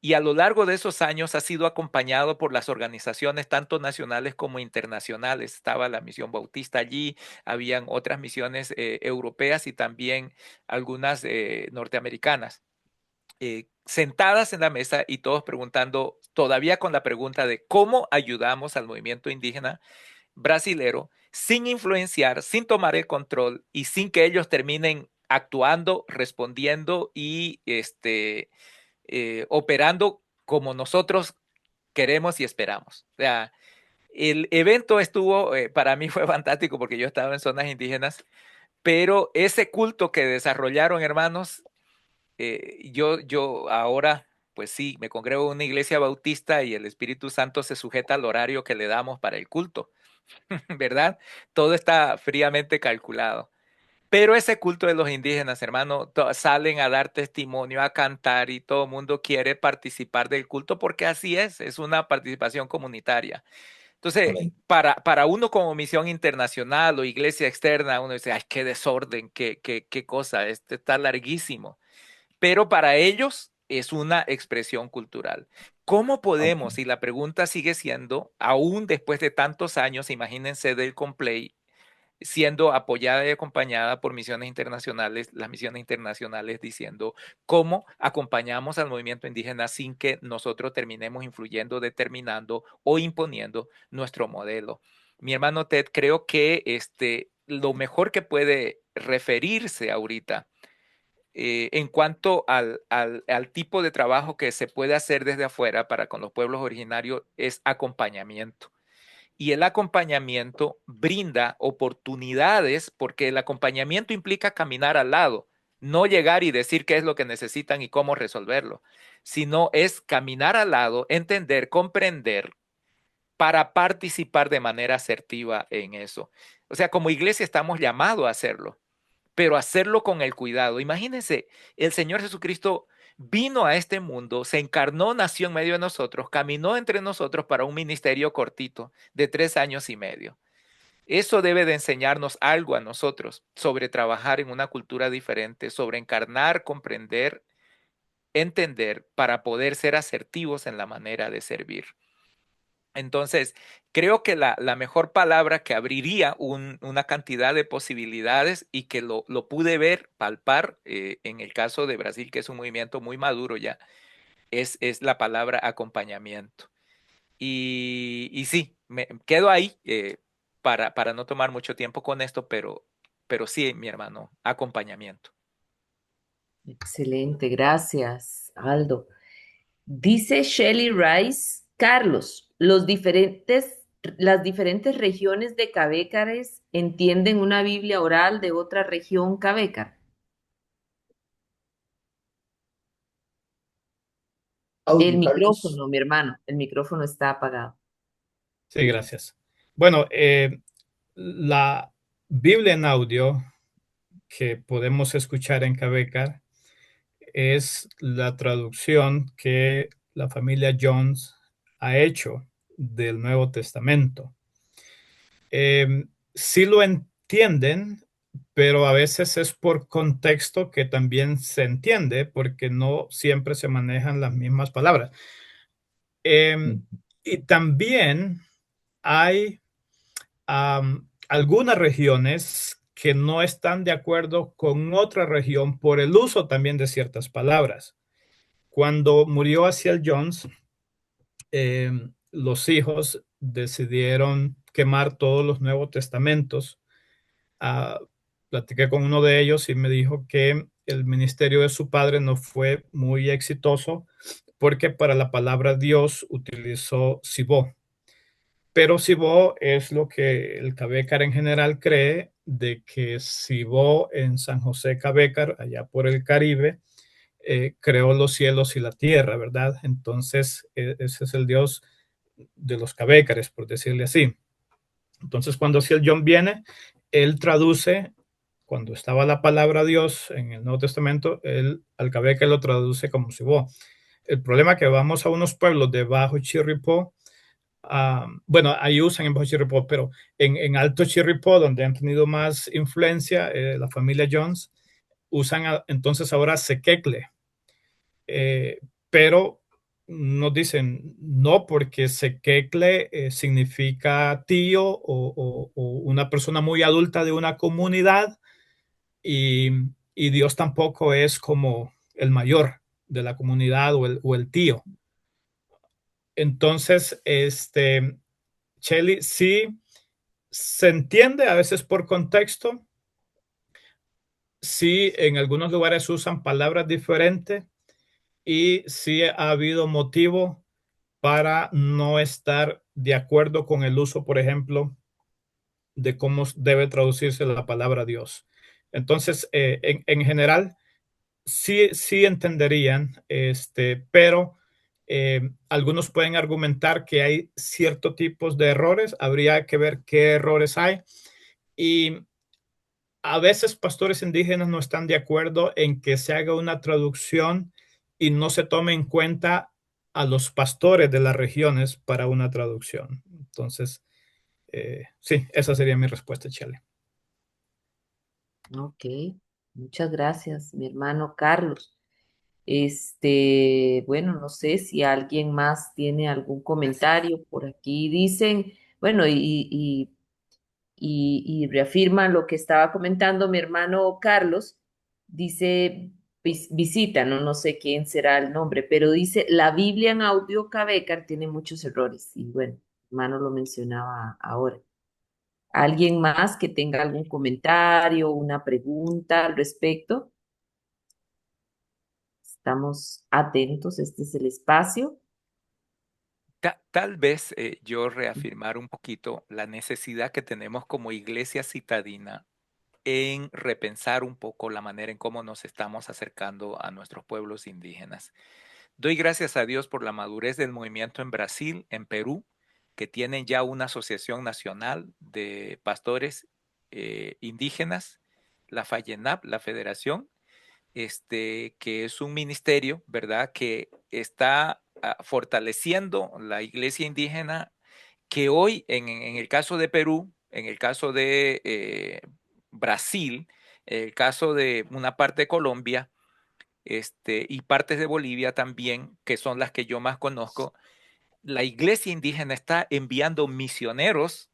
y a lo largo de esos años ha sido acompañado por las organizaciones tanto nacionales como internacionales. Estaba la Misión Bautista allí, habían otras misiones europeas y también algunas norteamericanas, sentadas en la mesa y todos preguntando, todavía con la pregunta de cómo ayudamos al movimiento indígena brasilero sin influenciar, sin tomar el control y sin que ellos terminen actuando, respondiendo y operando como nosotros queremos y esperamos. O sea, el evento estuvo, para mí fue fantástico porque yo estaba en zonas indígenas, pero ese culto que desarrollaron, hermanos, yo ahora, pues sí, me congrego en una iglesia bautista y el Espíritu Santo se sujeta al horario que le damos para el culto, ¿verdad? Todo está fríamente calculado. Pero ese culto de los indígenas, hermano, salen a dar testimonio, a cantar y todo el mundo quiere participar del culto porque así es una participación comunitaria. Entonces, Amén. para uno como misión internacional o iglesia externa, uno dice, ay, qué desorden, qué cosa, este está larguísimo. Pero para ellos es una expresión cultural. ¿Cómo podemos? Amén. Y la pregunta sigue siendo, aún después de tantos años, imagínense del COMPLEI, siendo apoyada y acompañada por misiones internacionales, las misiones internacionales diciendo cómo acompañamos al movimiento indígena sin que nosotros terminemos influyendo, determinando o imponiendo nuestro modelo. Mi hermano Ted, creo que lo mejor que puede referirse ahorita en cuanto al tipo de trabajo que se puede hacer desde afuera para con los pueblos originarios es acompañamiento. Y el acompañamiento brinda oportunidades porque el acompañamiento implica caminar al lado, no llegar y decir qué es lo que necesitan y cómo resolverlo, sino es caminar al lado, entender, comprender para participar de manera asertiva en eso. O sea, como iglesia estamos llamados a hacerlo, pero hacerlo con el cuidado. Imagínense, el Señor Jesucristo vino a este mundo, se encarnó, nació en medio de nosotros, caminó entre nosotros para un ministerio cortito de 3 años y medio. Eso debe de enseñarnos algo a nosotros sobre trabajar en una cultura diferente, sobre encarnar, comprender, entender para poder ser asertivos en la manera de servir. Entonces, creo que la mejor palabra que abriría una cantidad de posibilidades y que lo pude ver, palpar, en el caso de Brasil, que es un movimiento muy maduro ya, es la palabra acompañamiento. Y sí, me quedo ahí para no tomar mucho tiempo con esto, pero sí, mi hermano, acompañamiento. Excelente, gracias, Aldo. Dice Shelley Rice, Carlos, las diferentes regiones de Cabécares entienden una Biblia oral de otra región cabécar. El Audio, Carlos. micrófono, mi hermano, el micrófono está apagado. Sí, gracias. Bueno, la Biblia en audio que podemos escuchar en Cabecar es la traducción que la familia Jones ha hecho del Nuevo Testamento. Sí lo entienden, pero a veces es por contexto que también se entiende, porque no siempre se manejan las mismas palabras. Y también hay algunas regiones que no están de acuerdo con otra región por el uso también de ciertas palabras. Cuando murió Asiel Jones, los hijos decidieron quemar todos los Nuevos Testamentos. Platiqué con uno de ellos y me dijo que el ministerio de su padre no fue muy exitoso porque para la palabra Dios utilizó Sibó. Pero Sibó es lo que el Cabécar en general cree, de que Sibó en San José Cabécar, allá por el Caribe, creó los cielos y la tierra, ¿verdad? Entonces, ese es el Dios de los Cabécares, por decirle así. Entonces, cuando Asiel John viene, él traduce, cuando estaba la palabra Dios en el Nuevo Testamento, él al Cabécar lo traduce como Sibó. El problema es que vamos a unos pueblos de Bajo Chirripó. Bueno, ahí usan en Bajo Chirripó, pero en Alto Chirripó, donde han tenido más influencia, la familia Jones, usan entonces ahora Sequecle. Pero nos dicen no, porque Sequecle significa tío o una persona muy adulta de una comunidad, y, y Dios tampoco es como el mayor de la comunidad o el tío. Entonces, Shelly, sí se entiende a veces por contexto, sí en algunos lugares usan palabras diferentes y sí ha habido motivo para no estar de acuerdo con el uso, por ejemplo, de cómo debe traducirse la palabra Dios. Entonces, en general, sí entenderían, pero algunos pueden argumentar que hay ciertos tipos de errores, habría que ver qué errores hay, y a veces pastores indígenas no están de acuerdo en que se haga una traducción y no se tome en cuenta a los pastores de las regiones para una traducción. Entonces, sí, esa sería mi respuesta, Chale. Ok, muchas gracias, mi hermano Carlos. Bueno, no sé si alguien más tiene algún comentario por aquí. Dicen, bueno, y reafirma lo que estaba comentando mi hermano Carlos. Dice, visita, no, no sé quién será el nombre, pero dice, la Biblia en audio Cabecar tiene muchos errores. Y bueno, hermano lo mencionaba ahora. ¿Alguien más que tenga algún comentario, una pregunta al respecto? Estamos atentos, este es el espacio. Tal vez yo reafirmar un poquito la necesidad que tenemos como iglesia citadina en repensar un poco la manera en cómo nos estamos acercando a nuestros pueblos indígenas. Doy gracias a Dios por la madurez del movimiento en Brasil, en Perú, que tienen ya una asociación nacional de pastores indígenas, la FAYENAP, la Federación, que es un ministerio, ¿verdad?, que está fortaleciendo la iglesia indígena, que hoy, en el caso de Perú, en el caso de Brasil, el caso de una parte de Colombia, y partes de Bolivia también, que son las que yo más conozco, la iglesia indígena está enviando misioneros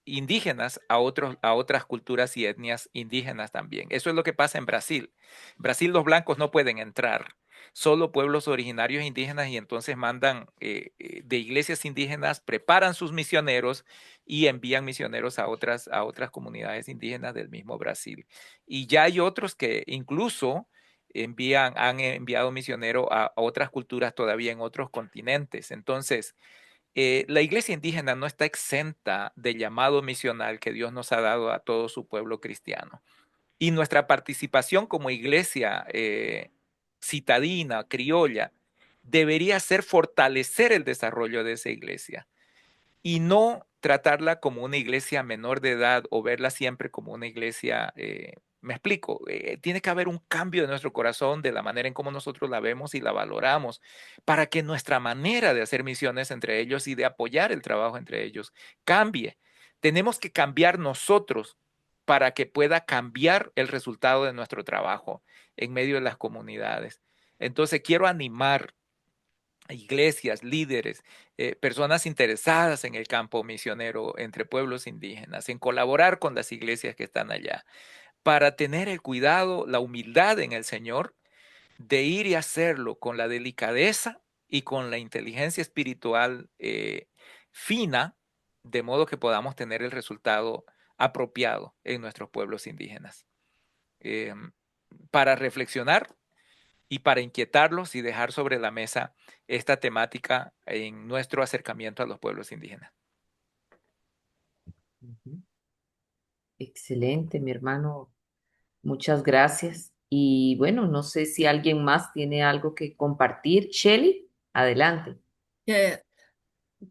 indígenas a otras culturas y etnias indígenas también. Eso es lo que pasa en Brasil. En Brasil los blancos no pueden entrar, solo pueblos originarios indígenas, y entonces mandan de iglesias indígenas, preparan sus misioneros y envían misioneros a otras comunidades indígenas del mismo Brasil. Y ya hay otros que incluso han enviado misioneros a otras culturas todavía en otros continentes. Entonces, la iglesia indígena no está exenta del llamado misional que Dios nos ha dado a todo su pueblo cristiano. Y nuestra participación como iglesia citadina, criolla, debería ser fortalecer el desarrollo de esa iglesia y no tratarla como una iglesia menor de edad o verla siempre como una iglesia, me explico, tiene que haber un cambio de nuestro corazón, de la manera en cómo nosotros la vemos y la valoramos, para que nuestra manera de hacer misiones entre ellos y de apoyar el trabajo entre ellos cambie. Tenemos que cambiar nosotros para que pueda cambiar el resultado de nuestro trabajo en medio de las comunidades. Entonces quiero animar iglesias, líderes, personas interesadas en el campo misionero entre pueblos indígenas, en colaborar con las iglesias que están allá, para tener el cuidado, la humildad en el Señor de ir y hacerlo con la delicadeza y con la inteligencia espiritual fina, de modo que podamos tener el resultado apropiado en nuestros pueblos indígenas. Eh, para reflexionar y para inquietarlos y dejar sobre la mesa esta temática en nuestro acercamiento a los pueblos indígenas. Ujú. Excelente, mi hermano. Muchas gracias. Y bueno, no sé si alguien más tiene algo que compartir. Shelly, adelante. Que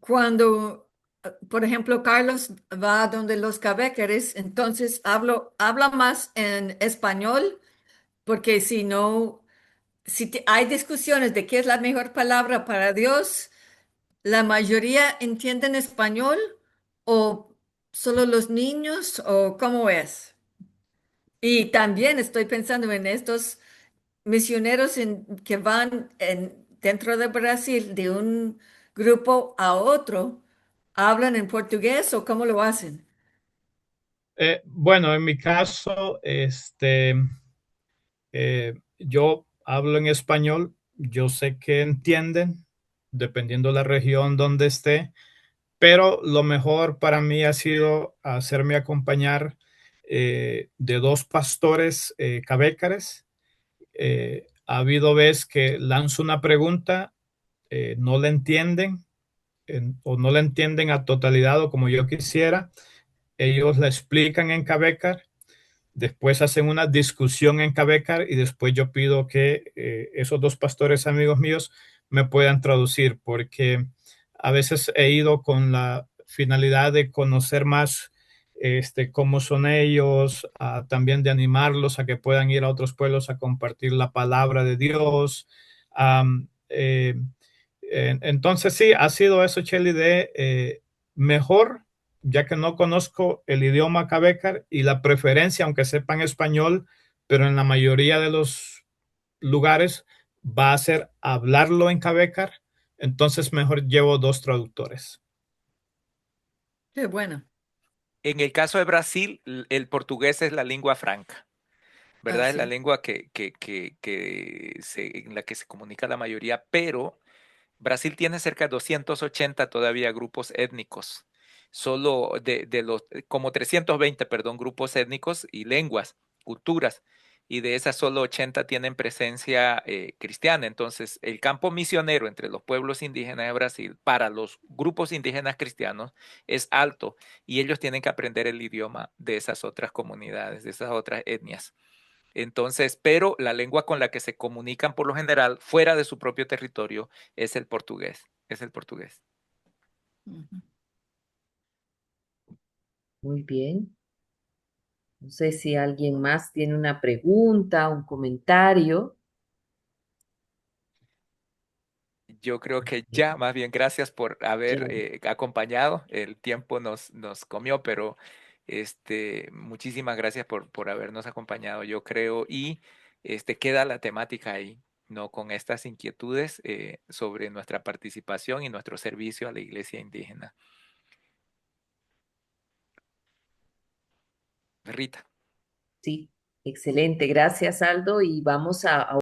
cuando, por ejemplo, Carlos va donde los cabécares, entonces habla más en español, porque si no, hay discusiones de qué es la mejor palabra para Dios, la mayoría entienden español o solo los niños o cómo es. Y también estoy pensando en estos misioneros que van dentro de Brasil de un grupo a otro, ¿hablan en portugués o cómo lo hacen? Bueno, en mi caso, yo hablo en español, yo sé que entienden, dependiendo de la región donde esté, pero lo mejor para mí ha sido hacerme acompañar de dos pastores cabécares. Ha habido veces que lanzo una pregunta, no la entienden o no la entienden a totalidad o como yo quisiera. Ellos la explican en cabécar, después hacen una discusión en cabécar y después yo pido que esos dos pastores amigos míos me puedan traducir, porque a veces he ido con la finalidad de conocer más cómo son ellos, también de animarlos a que puedan ir a otros pueblos a compartir la palabra de Dios. Um, eh, entonces sí, ha sido eso, Shelly, de mejor, ya que no conozco el idioma cabécar y la preferencia, aunque sepan español, pero en la mayoría de los lugares va a ser hablarlo en cabécar, entonces mejor llevo dos traductores. Qué bueno. En el caso de Brasil, el portugués es la lengua franca, ¿verdad? Es la Así. lengua en la que se comunica la mayoría, pero Brasil tiene cerca de 280 todavía grupos étnicos, solo de los, como 320, perdón, grupos étnicos y lenguas, culturas, y de esas solo 80 tienen presencia cristiana. Entonces, el campo misionero entre los pueblos indígenas de Brasil para los grupos indígenas cristianos es alto y ellos tienen que aprender el idioma de esas otras comunidades, de esas otras etnias. Entonces, pero la lengua con la que se comunican por lo general fuera de su propio territorio es el portugués, es el portugués. Ujú. Muy bien. No sé si alguien más tiene una pregunta, un comentario. Yo creo que Ok, ya, más bien, gracias por haber ya. acompañado. El tiempo nos comió, pero muchísimas gracias por habernos acompañado, yo creo, y queda la temática ahí, ¿no? Con estas inquietudes sobre nuestra participación y nuestro servicio a la iglesia indígena. Rita. Sí, excelente. Gracias, Aldo. Y vamos a